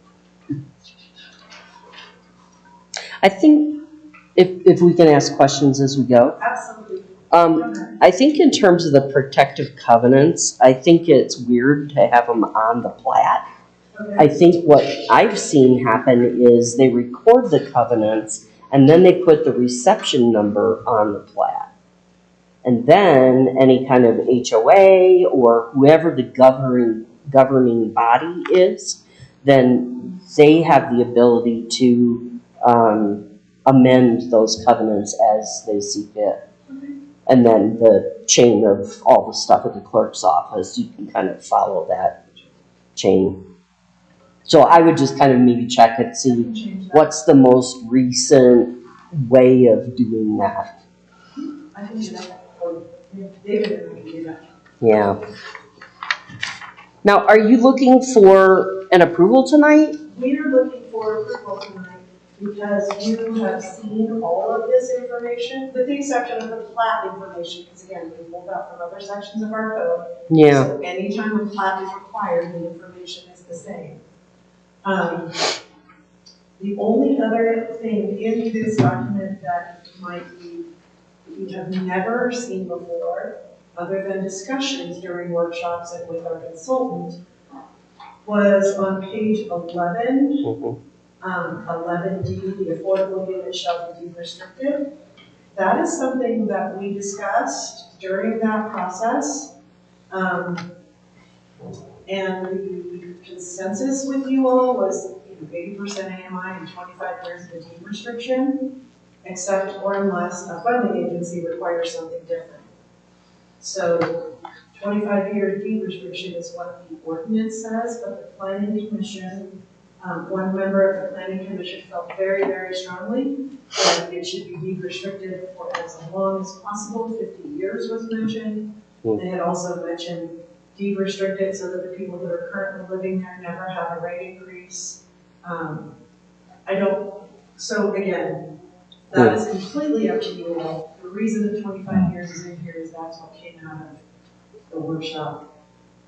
I think if we can ask questions as we go. Absolutely. I think in terms of the protective covenants, I think it's weird to have them on the plat. Okay. I think what I've seen happen is they record the covenants and then they put the reception number on the plat. And then any kind of HOA or whoever the governing body is, then they have the ability to amend those covenants as they see fit. And then the chain of all the stuff at the clerk's office, you can kind of follow that chain. So I would just kind of maybe check it, see what's the most recent way of doing that. I can do that. David can do that. Yeah. Now, are you looking for an approval tonight? We are looking for approval tonight because you have seen all of this information, with the exception of the plat information, because again, we pulled out from other sections of our code. Yeah. So anytime a plat is required, the information is the same. The only other thing in this document that might be, you have never seen before, other than discussions during workshops and with our consultant, was on page 11, 11D, the affordable unit shall be deed restricted. That is something that we discussed during that process. And the consensus with you all was 80% AMI and 25 years of a deed restriction, except or unless a funding agency requires something different. So 25-year deed restriction is what the ordinance says, but the planning commission, one member of the planning commission felt very, very strongly that it should be deed restricted for as long as possible. 50 years was mentioned. They had also mentioned deed restricted so that the people that are currently living there never have a rate increase. So again, that is completely up to you all. The reason that 25 years is in here is that's what came out of the workshop.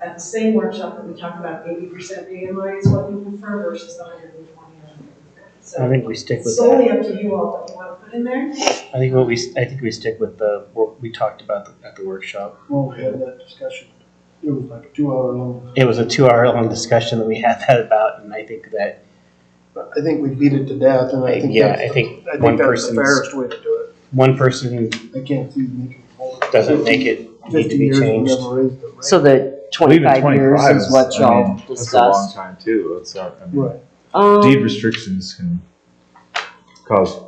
At the same workshop that we talked about 80% AMI is what you prefer versus the 120. So I think we stick with it's that. solely up to you all what you want to put in there. I think we stick with what we talked about at the workshop. Well, we had that discussion. It was like a 2 hour long. It was a 2 hour long discussion that we had that about, and I think that I think we beat it to death, and I think one that's the person's- fairest way to do it. one person I can't see making whole. doesn't make it need to 50 be years, we changed. never raised the rate. So the 25 years is what y'all That's a long discussed? time too. That's not, Right. deed restrictions can cause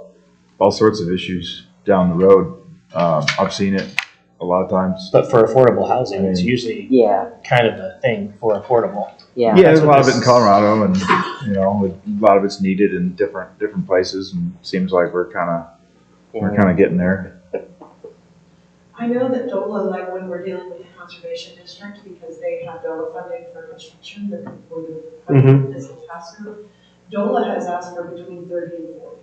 all sorts of issues down the road. I've seen it a lot of times. But for affordable housing, it's usually Yeah, kind of a thing for affordable. yeah. Yeah, there's a lot of it in Colorado, and a lot of it's needed in different places, and it seems like we're kind of getting there. I know that DOLA, like when we're dealing with the conservation district, because they have DOLA funding for construction, for the funding is passed through, DOLA has asked for between 30 and 40.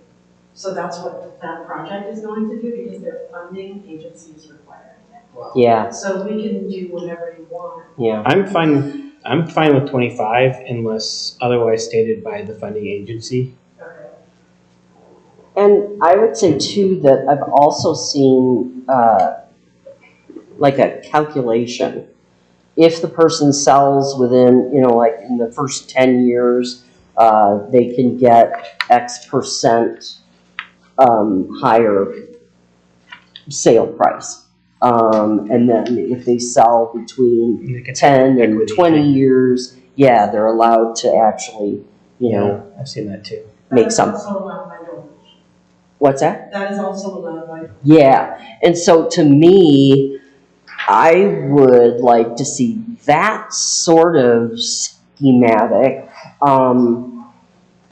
So that's what that project is going to do, because their funding agency is requiring it. well. Yeah. So we can do whatever you want. Yeah. I'm fine with 25 unless otherwise stated by the funding agency. Okay. And I would say too that I've also seen like a calculation. If the person sells within, like in the first 10 years, they can get X percent higher sale price. And then if they sell between They can 10 and equity. 20 years, yeah, they're allowed to actually, I've seen that too. make some. That's also allowed by Dover. What's that? That is also allowed by Dover. Yeah, and so to me, I would like to see that sort of schematic,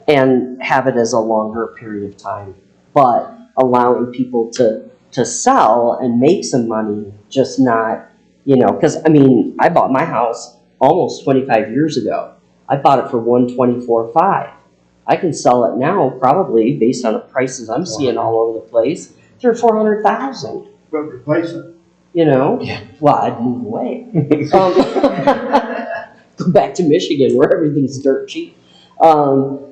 and have it as a longer period of time, but allowing people to sell and make some money, just not, because I mean, I bought my house almost 25 years ago. I bought it for 124.5. I can sell it now probably based on the prices I'm seeing all over the place, 300,000 or 400,000. But replace it. Yeah. Well, I'd move away. Go back to Michigan where everything's dirt cheap. So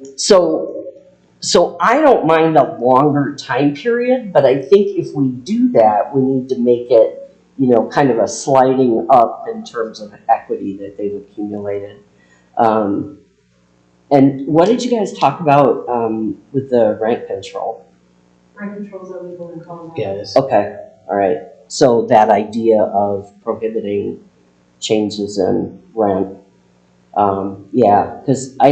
I don't mind a longer time period, but I think if we do that, we need to make it, kind of a sliding up in terms of equity that they've accumulated. And what did you guys talk about with the rent control? Rent controls are legal in Colorado. Yeah, it is. Okay, all right. So that idea of prohibiting changes in rent, yeah, because I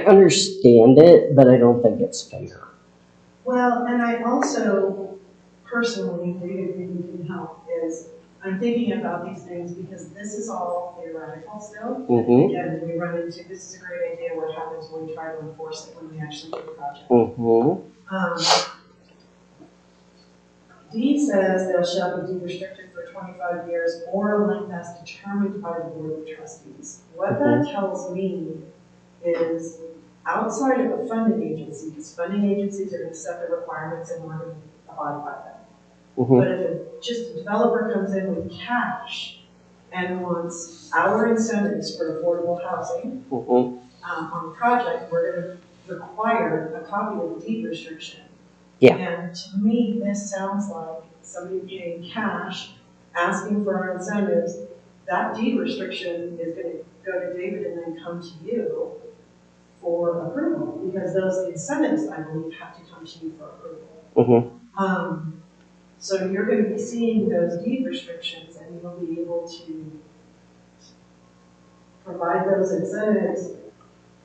understand it, but I don't think it's fair. Well, and I also personally, David maybe can help, is I'm thinking about these things because this is all theoretical still. Mm-hmm. Again, we run into, this is a great idea, what happens when we try to enforce it when we actually do the project. Mm-hmm. D says thou shalt be restricted for 25 years or length as determined by the Board of Trustees. What that tells me is outside of the funding agencies are going to set the requirements and we're going to abide by them. Mm-hmm. But if just a developer comes in with cash and wants our incentives for affordable housing on the project, we're going to require a copy of the deed restriction. Yeah. And to me, this sounds like somebody paying cash, asking for our incentives. That deed restriction is going to go to David and then come to you for approval, because those incentives, I believe, have to come to you for approval. So you're going to be seeing those deed restrictions, and you'll be able to provide those incentives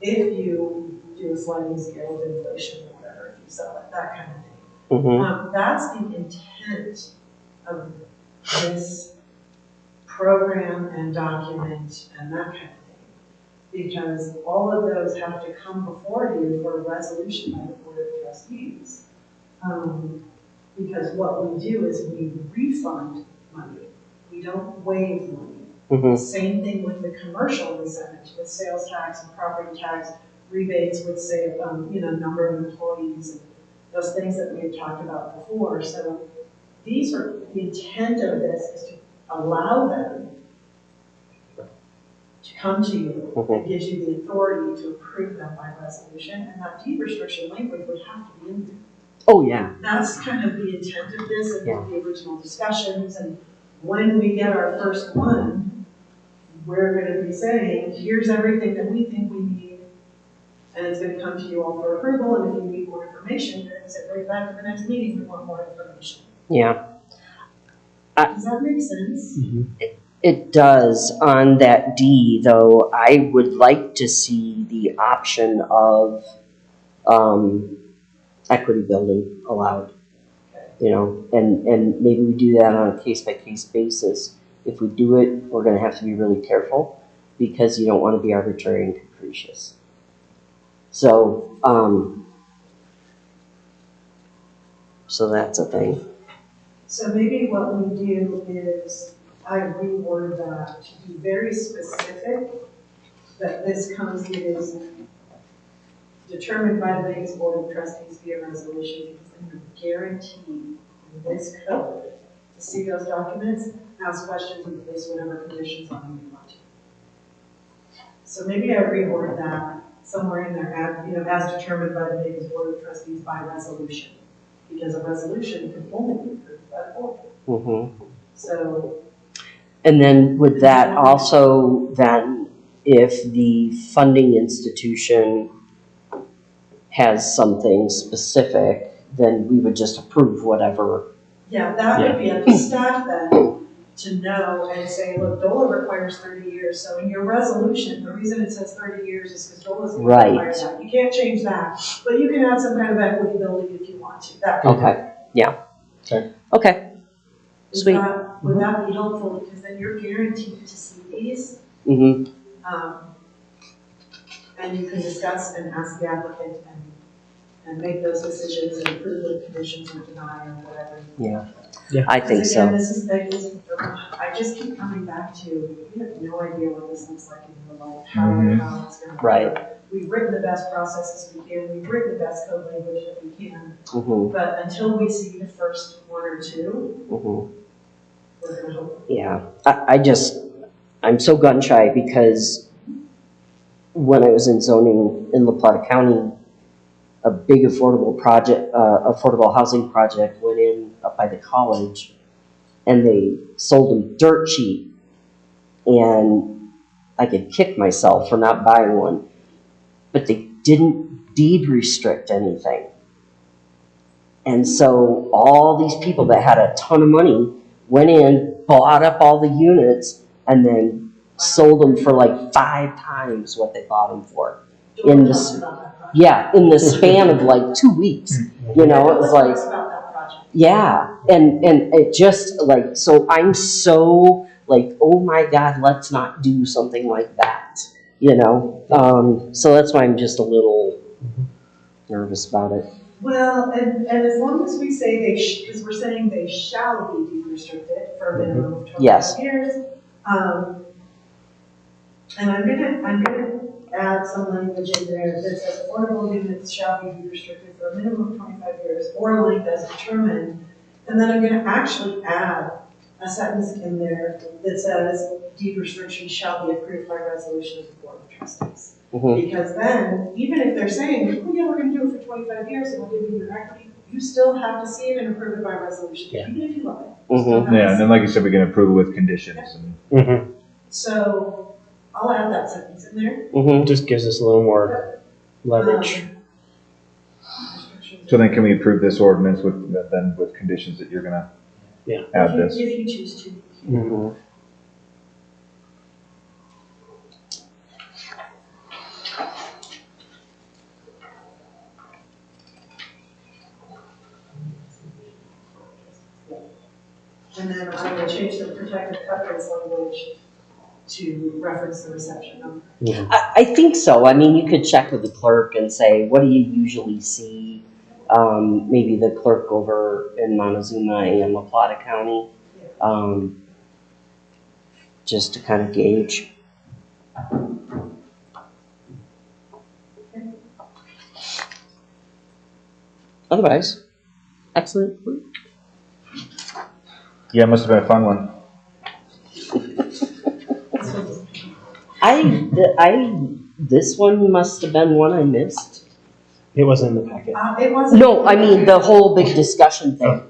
if you do a sliding scale of inflation or whatever, if you sell it, that kind of thing. That's the intent of this program and document and that kind of thing. Because all of those have to come before you for a resolution by the Board of Trustees. Because what we do is we refund money. We don't waive money. Same thing with the commercial incentives, with sales tax and property tax, rebates with, say, number of employees, and those things that we had talked about before. So these are, the intent of this is to allow them to come to you and gives you the authority to approve them by resolution, and that deed restriction language would have to be in there. Oh, yeah. That's kind of the intent of this and the original discussions, and when we get our first one, we're going to be saying, here's everything that we think we need, and it's going to come to you all for approval, and if you need more information, you're going to say, right back to the next meeting, we want more information. Yeah. Does that make sense? It does. On that D, though, I would like to see the option of equity building allowed. And maybe we do that on a case-by-case basis. If we do it, we're going to have to be really careful because you don't want to be arbitrary and capricious. So, so that's a thing. So maybe what we do is I reword that to be very specific, that this comes, it is determined by the Vegas Board of Trustees via resolution, because then you're guaranteed in this code see those documents, ask questions, and place whatever conditions on them you want to. So maybe I reword that somewhere in there, as determined by the Vegas Board of Trustees by resolution. Because a resolution can only be approved by the board. Mm-hmm. So. And then would that also then, if the funding institution has something specific, then we would just approve whatever. Yeah, that would be up to staff then to know and say, look, DOLA requires 30 years. So in your resolution, the reason it says 30 years is because DOLA is going to require that. You can't change that, but you can add some kind of equity building if you want to. That Okay, yeah. Okay. Sweet. Would that be helpful? Because then you're guaranteed to see these. Mm-hmm. And you can discuss and ask the applicant and make those decisions and approve the conditions or deny or whatever. Yeah, I think so. Again, this is I just keep coming back to, we have no idea what this looks like in real life, how it's going to work. We've written the best processes we can, we've written the best code language that we can, but until we see the first one or two, we're going to hope. Yeah, I'm so gun shy because when I was in zoning in La Plata County, a big affordable housing project went in up by the college, and they sold them dirt cheap, and I could kick myself for not buying one, but they didn't deed restrict anything. And so all these people that had a ton of money went in, bought up all the units, and then sold them for like 5 times what they bought them for. In the span of like 2 weeks. You know, it was like, yeah. And it just like, so I'm so like, oh my God, let's not do something like that. You know? So that's why I'm just a little nervous about it. Well, and as long as we say because we're saying they shall be deed restricted for a minimum of 25 years. And I'm gonna add some language in there that says affordable units shall be deed restricted for a minimum of 25 years or length as determined. And then I'm gonna actually add a sentence in there that says deed restriction shall be approved by resolution of the Board of Trustees. Because then, even if they're saying, oh yeah, we're gonna do it for 25 years and we'll give you your equity, you still have to see it and approve it by resolution, even if you love it. Yeah, and then like you said, we can approve it with conditions. And So I'll add that sentence in there. Just gives us a little more leverage. so then can we approve this ordinance with conditions that you're gonna add this? If you choose to. And then I will change the protected covenants language to reference the reception number. I think so. I mean, you could check with the clerk and say, what do you usually see? Maybe the clerk over in Montezuma and La Plata County, just to kind of gauge. Otherwise, excellent work. Yeah, it must have been a fun one. This one must have been one I missed. It wasn't in the packet. It wasn't. No, I mean the whole big discussion thing.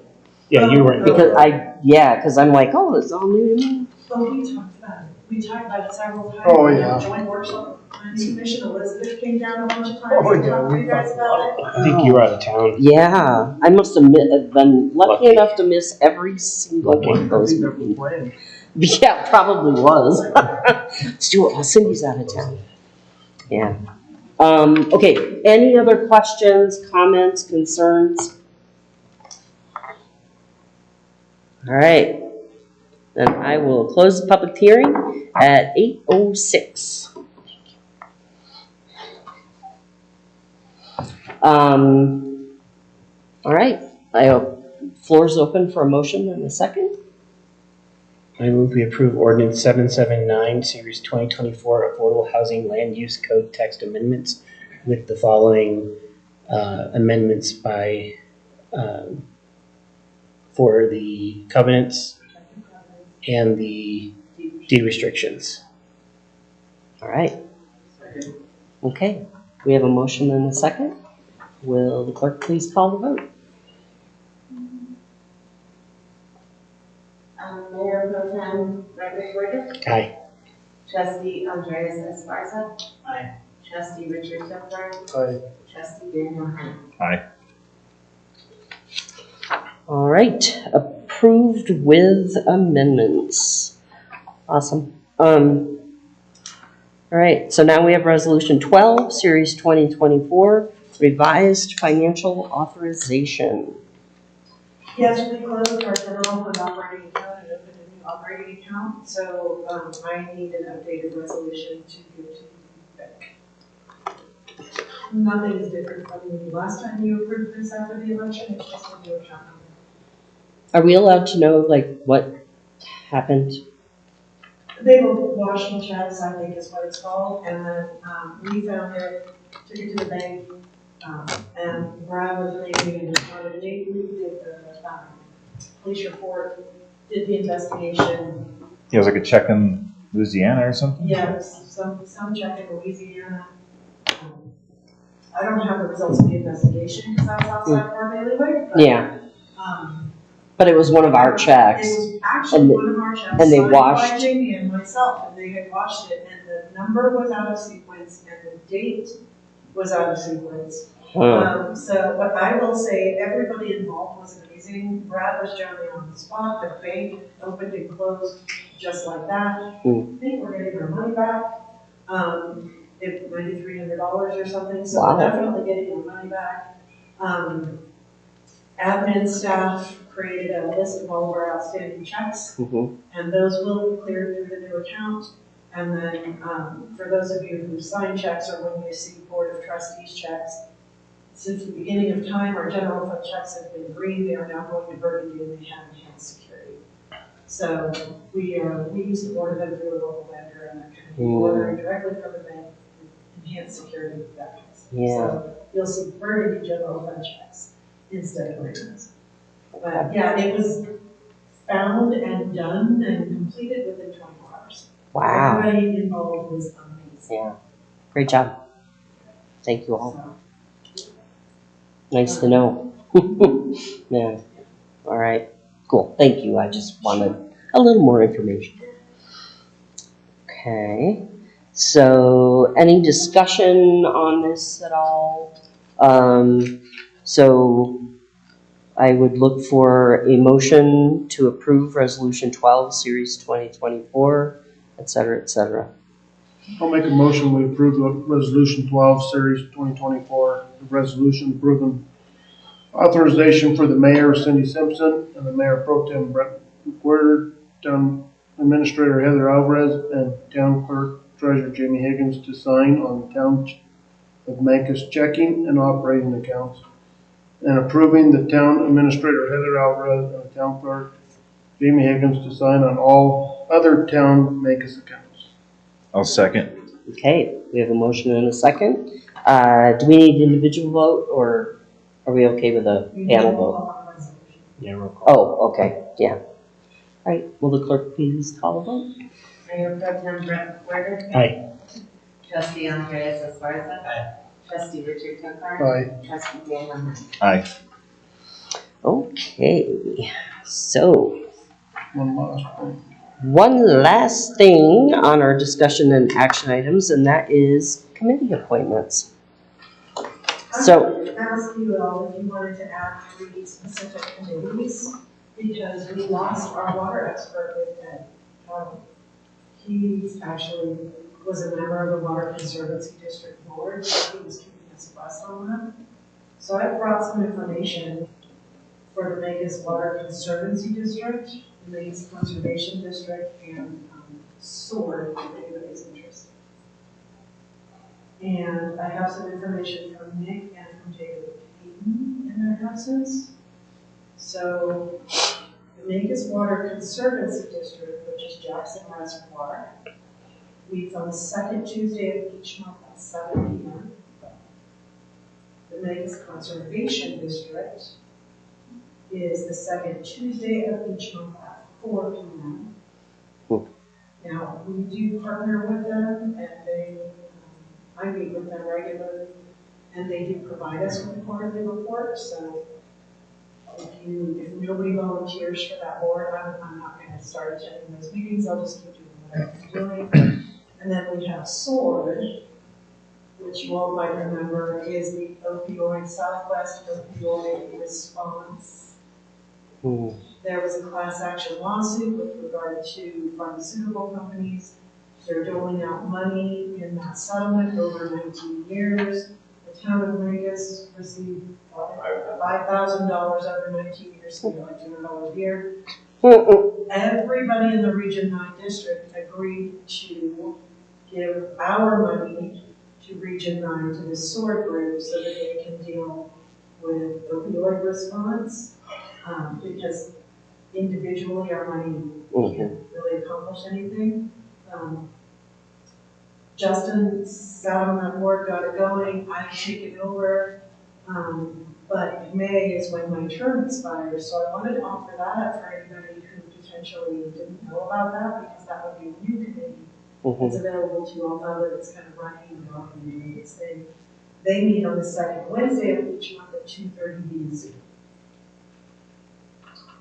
Yeah, you weren't. Because I'm like, oh, it's all new to me. Oh, we talked about it. We talked about it several times. Oh, We yeah. had a joint workshop. Planning Commission, Elizabeth came down a bunch of times Oh, and yeah, talked to we you guys talked about it. I think you were out of town. Yeah, I must have been lucky Lucky. enough to miss every single one of those meetings. Yeah, probably was. Stuart, Cindy's out of town. Yeah. Okay, any other questions, comments, concerns? All right, then I will close the public hearing at 8:06. All right, floor's open for a motion in a second. I move we approve ordinance 779, series 2024 Affordable Housing Land Use Code text amendments with the following amendments by for the covenants and the deed restrictions. All right. Okay, we have a motion and a second. Will the clerk please call the vote? Mayor Pro Tem Gregory Gordon. Aye. Trustee Andreas Esparza. Aye. Trustee Richard Tucker. Aye. Trustee Daniel Hunt. Aye. All right, approved with amendments. Awesome. All right, so now we have Resolution 12, Series 2024, Revised Financial Authorization. Yes, we closed our general fund operating account and opened a new operating account, so I need an updated resolution to give to the bank. Nothing is different from the last time you approved this after the election, it's just a new account number. Are we allowed to know, like, what happened? They were washing checks, I think is what it's called, and then we found it, took it to the bank, and Brad was reading and responded, we did the police report, did the investigation. He has like a check in Louisiana or something? Yes, some check in Louisiana. I don't have the results of the investigation because I was outside of our bailiwick, but. Yeah, but it was one of our checks. It was actually one of our checks, and they signed washed- by Jamie and myself, and they had washed it, and the number was out of sequence, and the date was out of sequence. So, but I will say, everybody involved was amazing. Brad was generally on the spot, the bank opened and closed just like that. I think we're getting our money back. It $9,300 or something, so Wow. we're definitely getting our money back. Admin staff created a list of all of our outstanding checks, and those will be cleared through the new account. And then, for those of you who sign checks or when you see Board of Trustees checks, since the beginning of time, our general fund checks have been green, they are now going to burgundy, and they have enhanced security. So we used to order them through a local vendor, and they're kind of ordering directly from the bank, enhanced security, that kind of stuff. Yeah. So you'll see burgundy general fund checks instead of greens. But yeah, it was found and done and completed within 24 hours. Wow. Everybody involved was amazing. Yeah, great job. Thank you all. Nice to know. Yeah, all right, cool, thank you. I just wanted a little more information. Okay, so any discussion on this at all? So I would look for a motion to approve Resolution 12, Series 2024, et cetera, et cetera. I'll make a motion, we approve the Resolution 12, Series 2024, the resolution approving authorization for the mayor, Cindy Simpson, and the mayor pro tem, Brett McWhirter, town administrator, Heather Alvarez, and town clerk treasurer, Jamie Higgins, to sign on the town of Mancus checking and operating accounts, and approving the town administrator, Heather Alvarez, and the town clerk, Jamie Higgins, to sign on all other town Mancus accounts. I'll second. Okay, we have a motion and a second. Do we need individual vote, or are we okay with a panel vote? Yeah, roll call. Oh, okay, yeah. All right, will the clerk please call the vote? Mayor Pro Tem Brett McWhirter. Aye. Trustee Andreas Esparza. Aye. Trustee Richard Tucker. Aye. Trustee Daniel Hunt. Aye. Okay, so One last thing. one last thing on our discussion and action items, and that is committee appointments. So, I would ask you all if you wanted to add 3 specific committees, because we lost our water expert with Ed. He actually was a member of the Water Conservancy District Board, so he was keeping us abreast on that. So I brought some information for the Vegas Water Conservancy District, the Vegas Conservation District, and SWORD, if anybody's interested. And I have some information from Nick and from David Payton in their absence. So the Vegas Water Conservancy District, which is Jackson Reservoir, meets on the second Tuesday of each month at 7 p.m. The Vegas Conservation District is the second Tuesday of each month at 4 p.m. Now, we do partner with them, and I meet with them regularly, and they do provide us with a quarterly report, so if nobody volunteers for that board, I'm not gonna start attending those meetings, I'll just keep doing what I'm doing. And then we have SWORD, which you all might remember is the opioid Southwest opioid response. There was a class action lawsuit with regard to pharmaceutical companies. They're doling out money in that settlement over 19 years. The town of Vegas received $5,000 over 19 years, so like $200 a year. Everybody in the Region 9 district agreed to give our money to Region 9 to the SWORD group so that they can deal with opioid response. Because individually our money can't really accomplish anything. Justin got on that board, got it going, I've taken over, but May is when my term expires, so I wanted to offer that up for anybody who potentially didn't know about that, because that would be a new committee. It's available to you all now that it's kind of running and doing its thing. They meet on the second Wednesday of each month at 2:30 BC.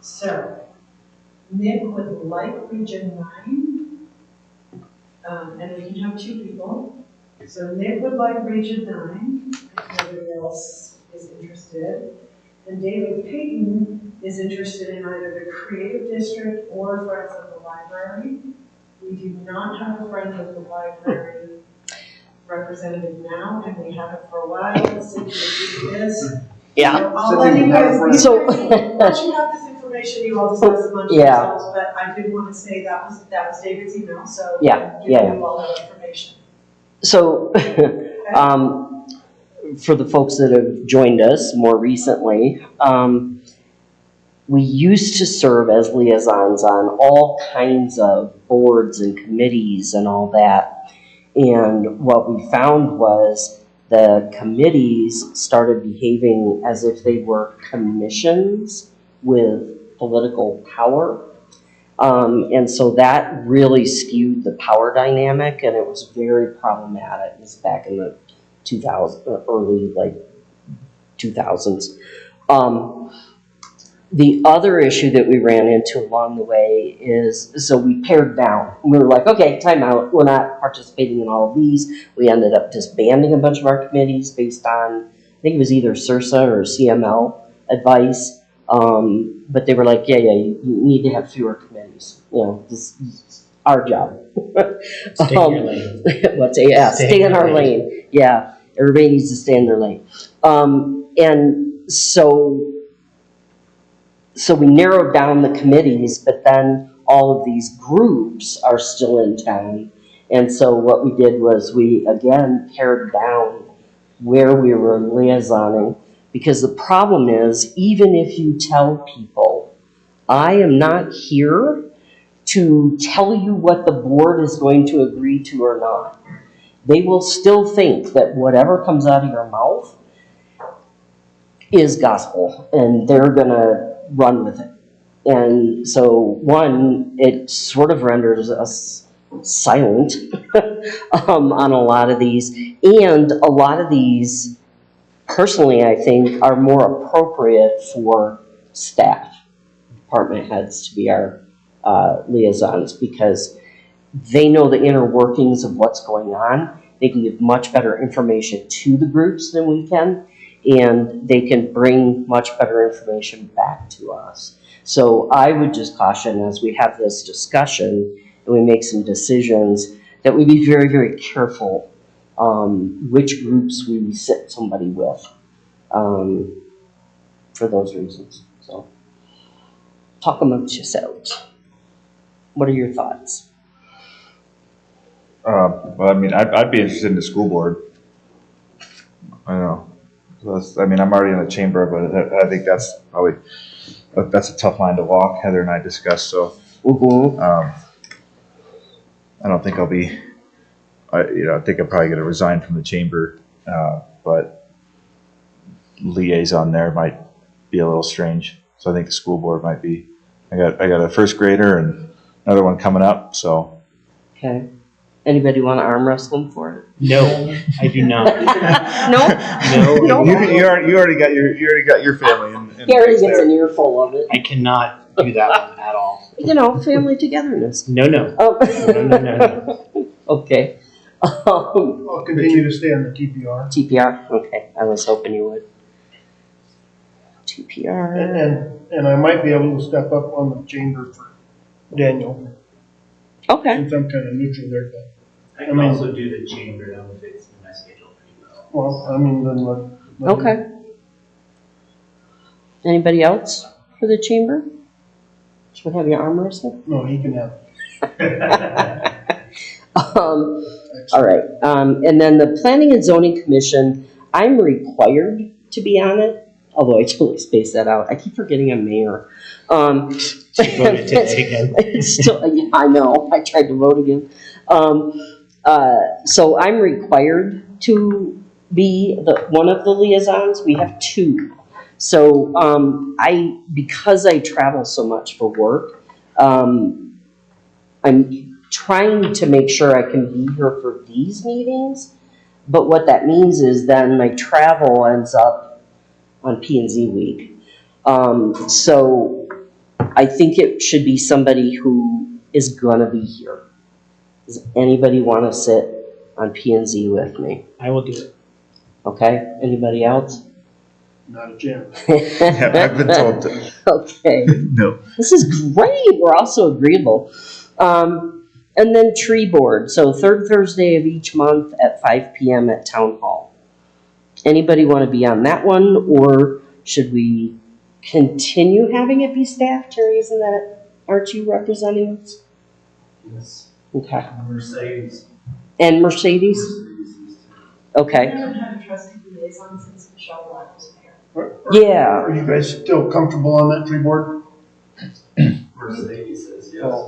So, Nick would like Region 9, and we can have 2 people. So Nick would like Region 9, if nobody else is interested. And David Payton is interested in either the Creative District or Friends of the Library. We do not have a Friends of the Library representative now, and we haven't for a while. Cindy will do this. Yeah. So I'll let you guys, once So- you have this information, you all discuss amongst yourselves, but I did want to say that was David's email, so you all have information. So, for the folks that have joined us more recently, we used to serve as liaisons on all kinds of boards and committees and all that. And what we found was the committees started behaving as if they were commissions with political power. And so that really skewed the power dynamic, and it was very problematic. It was back in the early 2000s. The other issue that we ran into along the way is, so we pared down. We were like, okay, time out. We're not participating in all of these. We ended up disbanding a bunch of our committees based on, I think it was either CIRSA or CML advice. But they were like, you need to have fewer committees. You know, this is our job. Stay in your lane. Stay in our lane. Yeah, everybody needs to stay in their lane. And so we narrowed down the committees, but then all of these groups are still in town. And so what we did was we, again, pared down where we were liaisoning, because the problem is, even if you tell people, I am not here to tell you what the board is going to agree to or not, they will still think that whatever comes out of your mouth is gospel, and they're going to run with it. And so, one, it sort of renders us silent on a lot of these, and a lot of these, personally, I think, are more appropriate for staff, department heads to be our liaisons, because they know the inner workings of what's going on. They can give much better information to the groups than we can, and they can bring much better information back to us. So I would just caution, as we have this discussion and we make some decisions, that we be very, very careful which groups we sit somebody with for those reasons. So talk amongst yourselves. What are your thoughts? Well, I mean, I'd be interested in the school board. I don't know. I mean, I'm already in the chamber, but I think that's probably, that's a tough line to walk. Heather and I discussed, so I don't think I'll be, I think I'm probably going to resign from the chamber, but liaison there might be a little strange. So I think the school board might be, I got a first grader and another one coming up, so. Okay. Anybody want to arm wrestle him for it? No, I do not. No? You already got your family in He already place gets there. an earful of it. I cannot do that one at all. You know, family togetherness. No. Oh. No. Okay. I'll continue to stay on the TPR. TPR? Okay, I was hoping you would. TPR. And I might be able to step up on the chamber for Daniel, Okay. since I'm kind of neutral there. But, I can also do the chamber, that would fit in my schedule pretty well. well, I mean, then let Okay. Anybody else for the chamber? Should we have your arm wrestle? No, he can have it. All right. And then the Planning and Zoning Commission, I'm required to be on it, although I totally spaced that out. I keep forgetting I'm mayor. She voted today again. It's still, yeah, I know. I tried to vote again. So I'm required to be one of the liaisons. We have two. So because I travel so much for work, I'm trying to make sure I can be here for these meetings. But what that means is then my travel ends up on P&Z week. So I think it should be somebody who is gonna be here. Does anybody want to sit on P&Z with me? I will do it. Okay, anybody else? Not a chance. Yeah, I've been told to. Okay, No. this is great, we're also agreeable. And then tree board, so third Thursday of each month at 5 p.m. at Town Hall. Anybody want to be on that one, or should we continue having it be staff? Terry, aren't you representing us? Yes. Okay. Mercedes. And Mercedes? Okay, I haven't had a trustee liaison since Michelle Black was mayor. yeah. Are you guys still comfortable on that tree board? Mercedes says yes. Oh.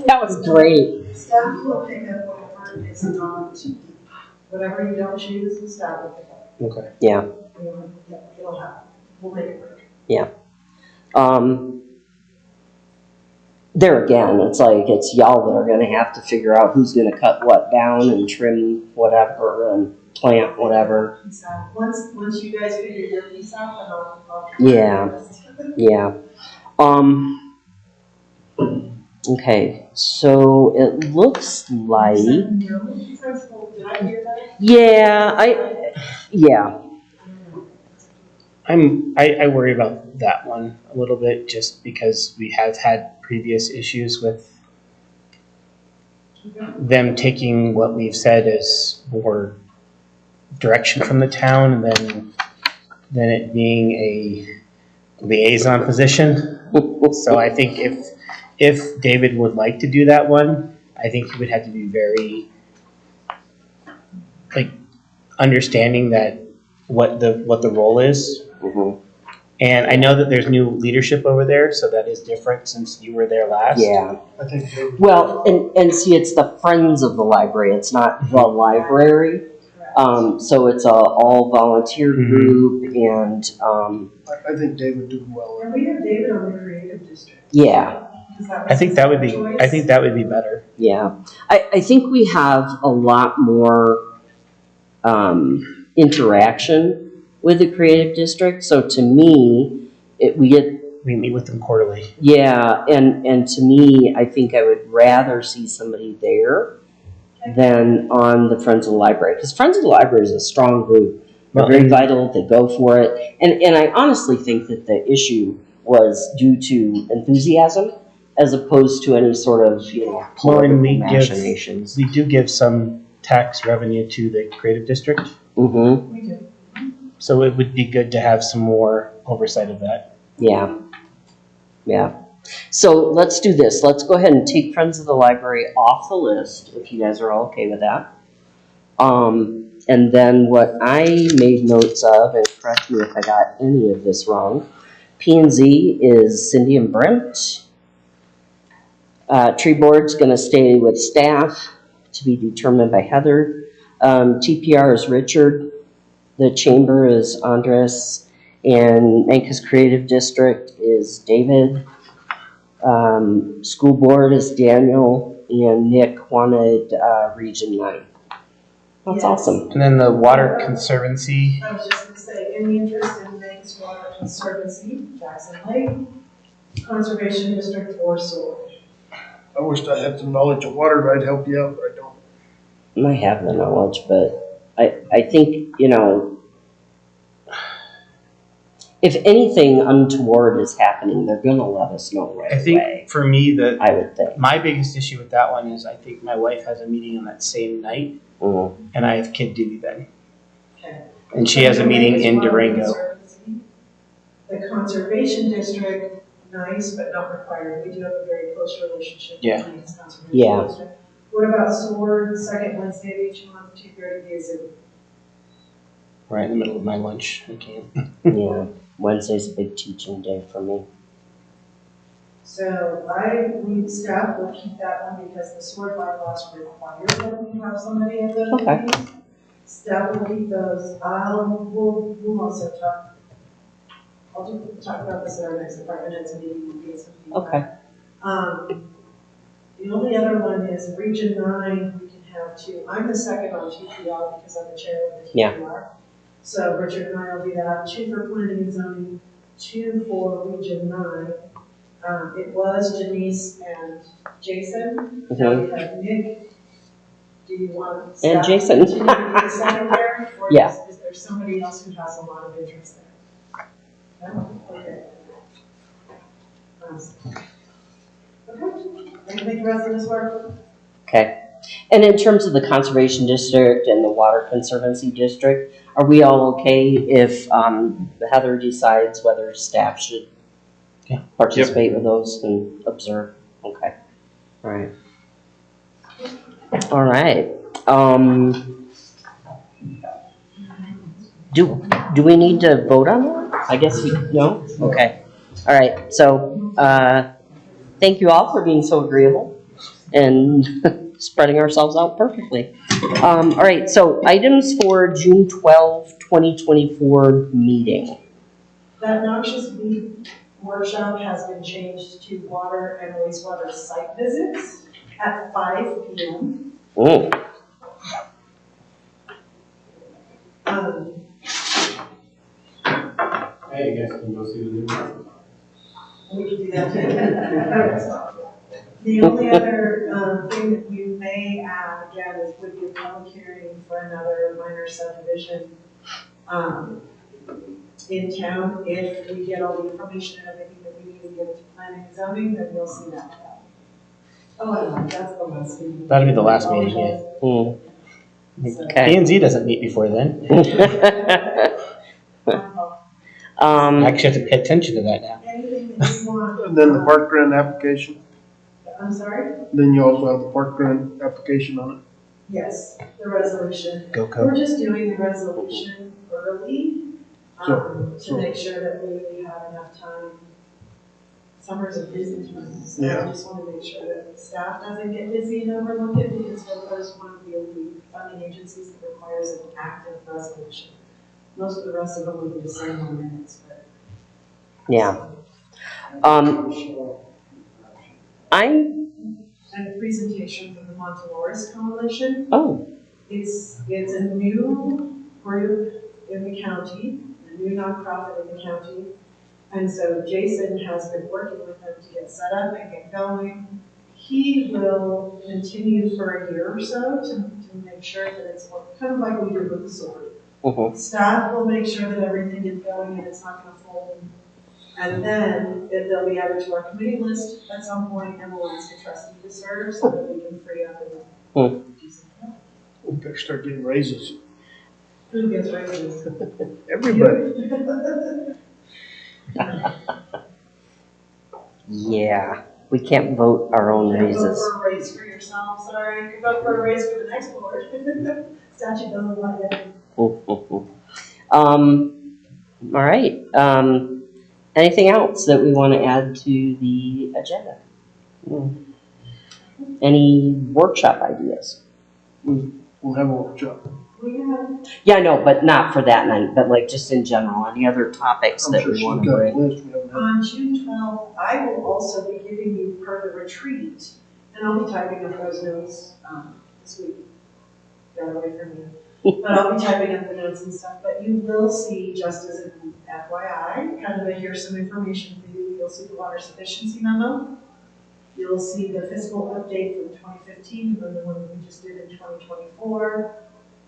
That was great. Staff will pick up whatever is not, whatever you don't choose, the staff will pick up. Okay. Yeah. It'll happen. We'll make it work. There again, it's y'all that are gonna have to figure out who's gonna cut what down and trim whatever and plant whatever. So once you guys figure your piece out, then I'll. Yeah. Yeah. Okay, so it looks like, Principal, did I hear that? yeah, I worry about that one a little bit just because we have had previous issues with them taking what we've said as more direction from the town and then it being a liaison position. So I think if David would like to do that one, I think he would have to be very understanding that what the role is. Mhm. And I know that there's new leadership over there, so that is different since you were there last. Yeah. I think they would. Well, and see, it's the Friends of the Library, it's not the library. So it's a all volunteer group and, I think Dave would do well. And we have David on the creative district. yeah. I think that would be better. Yeah, I think we have a lot more interaction with the creative district. So to me, We meet with them quarterly. yeah, and to me, I think I would rather see somebody there than on the Friends of the Library, because Friends of the Library is a strong group. They're very vital. They go for it, and I honestly think that the issue was due to enthusiasm as opposed to any sort of political machinations. We do give some tax revenue to the creative district, Mm-hmm. We do. so it would be good to have some more oversight of that. Yeah. Yeah. So let's do this. Let's go ahead and take Friends of the Library off the list, if you guys are all okay with that. And then what I made notes of, and correct me if I got any of this wrong, P&Z is Cindy and Brent. Tree Board's gonna stay with staff to be determined by Heather. TPR is Richard. The chamber is Andres, and Mancos Creative District is David. School board is Daniel, and Nick wanted Region 9. That's Yes. awesome. And then the Water Conservancy. I was just gonna say, any interest in Banks Water Conservancy, Jackson Lake, Conservation District, or Sword? I wished I had some knowledge of water, I'd help you out, but I don't. I have the knowledge, but I think, you know, if anything untoward is happening, they're gonna let us know right I think away, for me, I would think. my biggest issue with that one is I think my wife has a meeting on that same night, Mhm. and I have kid duty then. Okay. And she has a meeting Banks in Water Durango. Conservancy. The Conservation District, nice but not required. We do have a very close relationship Yeah. with the Banks Conservation Yeah. District. What about Sword, second Wednesday of each month, 2:30 via Zoom? Right in the middle of my lunch. I can't. Yeah, Wednesday's a big teaching day for me. So staff will keep that one because the SWORD bylaws require that we have somebody at those Okay. meetings. Staff will keep those. We'll also talk about this at our next department heads meeting and get some feedback. Okay. The only other one is Region 9, we can have two. I'm the second on TPR because I'm the chair of the TPR. So Richard and I will do that. 2 for planning and zoning, 2 for Region 9. It was Denise and Jason. Now we have Nick. Do you want And staff Jason. to continue to be the secondary? Or Yeah. is there somebody else who has a lot of interest there? No? Okay. Okay. Can you make the rest of this work? Okay. And in terms of the Conservation District and the Water Conservancy District, are we all okay if Heather decides whether staff should participate with those and observe? Okay. All right. All right. Do we need to vote on that? I guess we, no? Okay. All right. So thank you all for being so agreeable and spreading ourselves out perfectly. All right. So items for June 12, 2024 meeting. That noxious weed workshop has been changed to water and wastewater site visits at 5 p.m. Mm. Hey, you guys can go see the new one. We can do that too. The only other thing that we may add, again, is would be a public hearing for another minor subdivision in town. If we get all the information and everything that we need to give to planning and zoning, then you'll see that. Oh, I know, that's the last meeting. That'll be the last meeting, yeah. Mm. Okay. P&Z doesn't meet before then. I actually have to pay attention to that now. Anything that you want. And then the park grant application, I'm sorry? then you also have the park grant application on it. Yes, the resolution. Go, go. We're just doing the resolution early, to make sure that we have enough time. Summer's a busy time, so I Yeah. just want to make sure that the staff doesn't get busy and overlook it, because we're one of the only funding agencies that requires an active resolution. Most of the rest of them will be the same on minutes, but. Yeah. And a presentation from the Montelores Coalition. Oh. It's a new group in the county, a new nonprofit in the county. And so Jason has been working with them to get set up and get going. He will continue for a year or so to make sure that it's kind of like we did with the sword. Mm-hmm. Staff will make sure that everything is going and it's not going to fold. And then they'll be added to our committee list at some point, and we'll ask a trustee to serve so that we can free up and do something. We better start getting raises. Who gets raises? Everybody. Yeah, we can't vote our own Vote raises. for a raise for yourself, sorry. You can vote for a raise for the next board. Statute doesn't let you. All right. Anything else that we want to add to the agenda? Any workshop ideas? We'll have a workshop. We have, Yeah, I know, but not for that night, but like just in general, any other topics I'm that sure we she's want got to a bring? list we haven't had. on June 12th, I will also be giving you per the retreat, and I'll be typing up those notes this week. Got away from me. But I'll be typing up the notes and stuff, but you will see, just as an FYI, kind of here's some information for you. You'll see the water sufficiency memo. You'll see the fiscal update from 2015, and then the one we just did in 2024.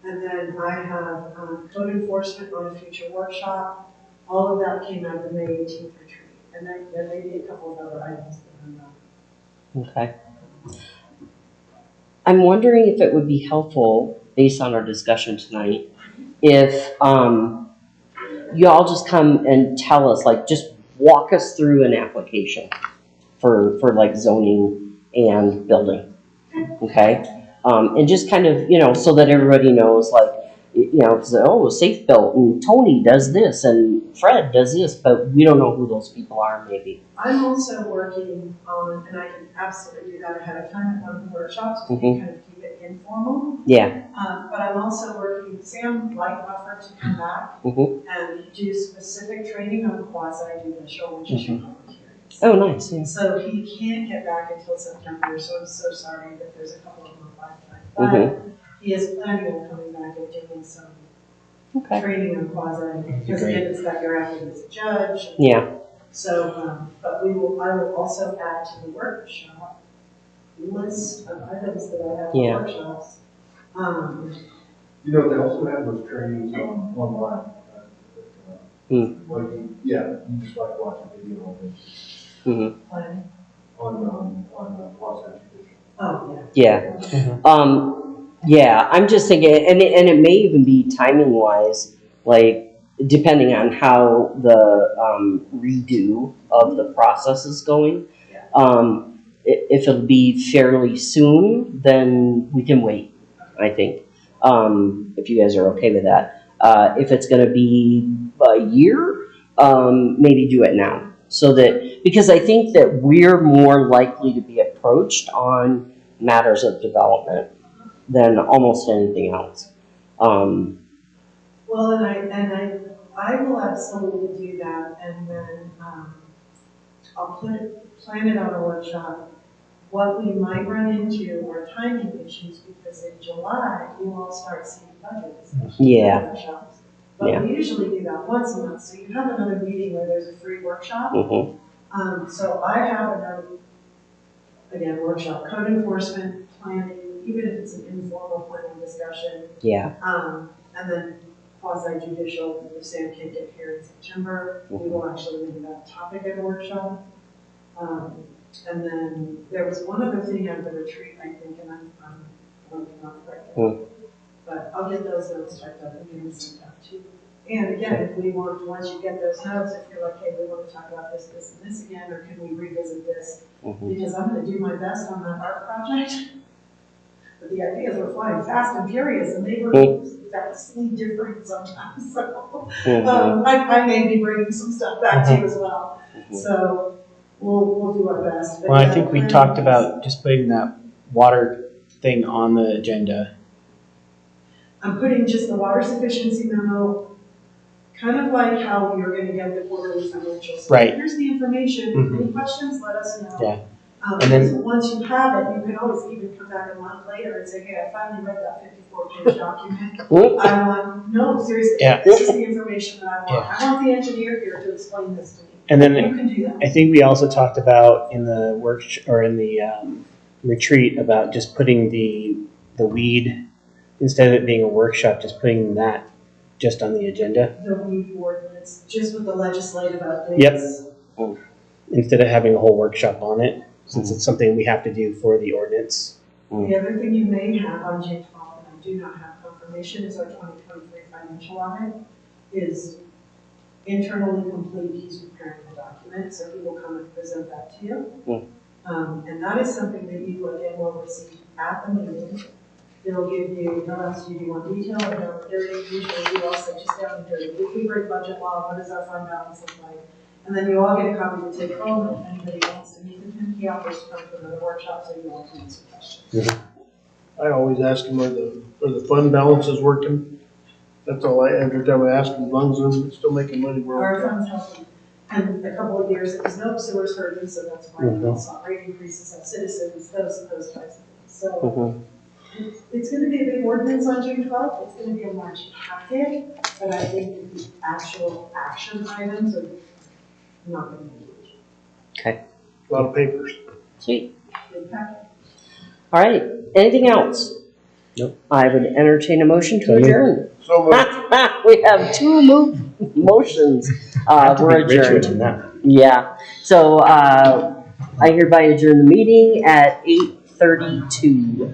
And then I have code enforcement on a future workshop. All of that came out of the May 18th retreat. And then there may be a couple of other items that I'm not. Okay. I'm wondering if it would be helpful, based on our discussion tonight, if you all just come and tell us, like, just walk us through an application for like zoning and building, okay? And just kind of, so that everybody knows, like, Safe Built, and Tony does this, and Fred does this, but we don't know who those people are, maybe. I'm also working on, and I can absolutely do that ahead of time at one of the workshops, to kind of keep it informal. Yeah. But I'm also working, Sam Light offered to come back and do specific training on quasi-judicial, which is your public hearings. Oh, nice, yeah. So he can't get back until September, so I'm so sorry that there's a couple of months left. But he is planning on coming back and doing some training on quasi, because again, it's got your acting as a judge. Yeah. So, but I will also add to the workshop list of items that I have for workshops. They also have those trainings online. You just like watch a video on this. Planning. On quasi judicial. Oh, Yeah. Yeah, I'm just thinking, and it may even be timing wise, like, depending on how the redo of the process is going. If it'll be fairly soon, then we can wait, I think, if you guys are okay with that. If it's gonna be a year, maybe do it now. So that, because I think that we're more likely to be approached on matters of development than almost anything else. Well, and I will absolutely do that, and then I'll plan it on a workshop. What we might run into are timing issues, because in July, you all start seeing budgets. Workshops. But we usually do that once a month, so you have another meeting where there's a free workshop. So I have another, again, workshop, code enforcement, planning, even if it's an informal planning discussion. And then quasi-judicial, if Sam can't get here in September, we will actually make that topic at a workshop. And then there was one other thing at the retreat, I think, and I'm working on it right now. But I'll get those notes typed up and get them sent out too. And again, if we want, once you get those notes, if you're like, hey, we want to talk about this, this, and this again, or can we revisit this? Because I'm going to do my best on that art project. But the idea is we're flying fast and furious, and they were vastly different sometimes. So I may be bringing some stuff back to you as well. So we'll do our best. But well, I think we talked about just putting that water thing on the agenda. I'm putting just the water sufficiency memo, kind of like how you're going to get the quarterly financials. So here's the information. Any questions, let us know. And then once you have it, you can always even come back a month later and say, hey, I finally read that 54-page document. I want, no, seriously, this is the information that I want. I want the engineer here to explain this to me. And then you can do that. I think we also talked about in the retreat about just putting the weed, instead of it being a workshop, just putting that just on the agenda. The weed ordinance, just with the legislative updates. Instead of having a whole workshop on it, since it's something we have to do for the ordinance. The other thing you may have on June 12th, and I do not have confirmation, is our 2023 financial audit is internally complete. He's preparing the document, so he will come and present that to you. And that is something that you, again, will receive at the meeting. They'll give you, they'll ask you, do you want detail or down and dirty? Usually you all say just down and dirty. If we break budget law, what does our fund balance look like? And then you all get a copy to take home, and if anybody wants to meet with him, he offers to come to another workshop, so you all can answer questions. I always ask him are the fund balance is working. That's all every time I ask him, as long as they're still making money, we're Our okay. funds helping. And a couple of years, it was no sewers hurting, so that's why we saw rate increases on citizens, those types of things. So it's gonna be a big ordinance on June 12th. It's gonna be a March packet, but I think the actual action items are not gonna be huge. A lot of papers. Sweet. Big packet. All right, anything else? Nope. I would entertain a motion to adjourn. So much. We have two motions. We're adjourned. Yeah, so I hereby adjourn the meeting at 8:32.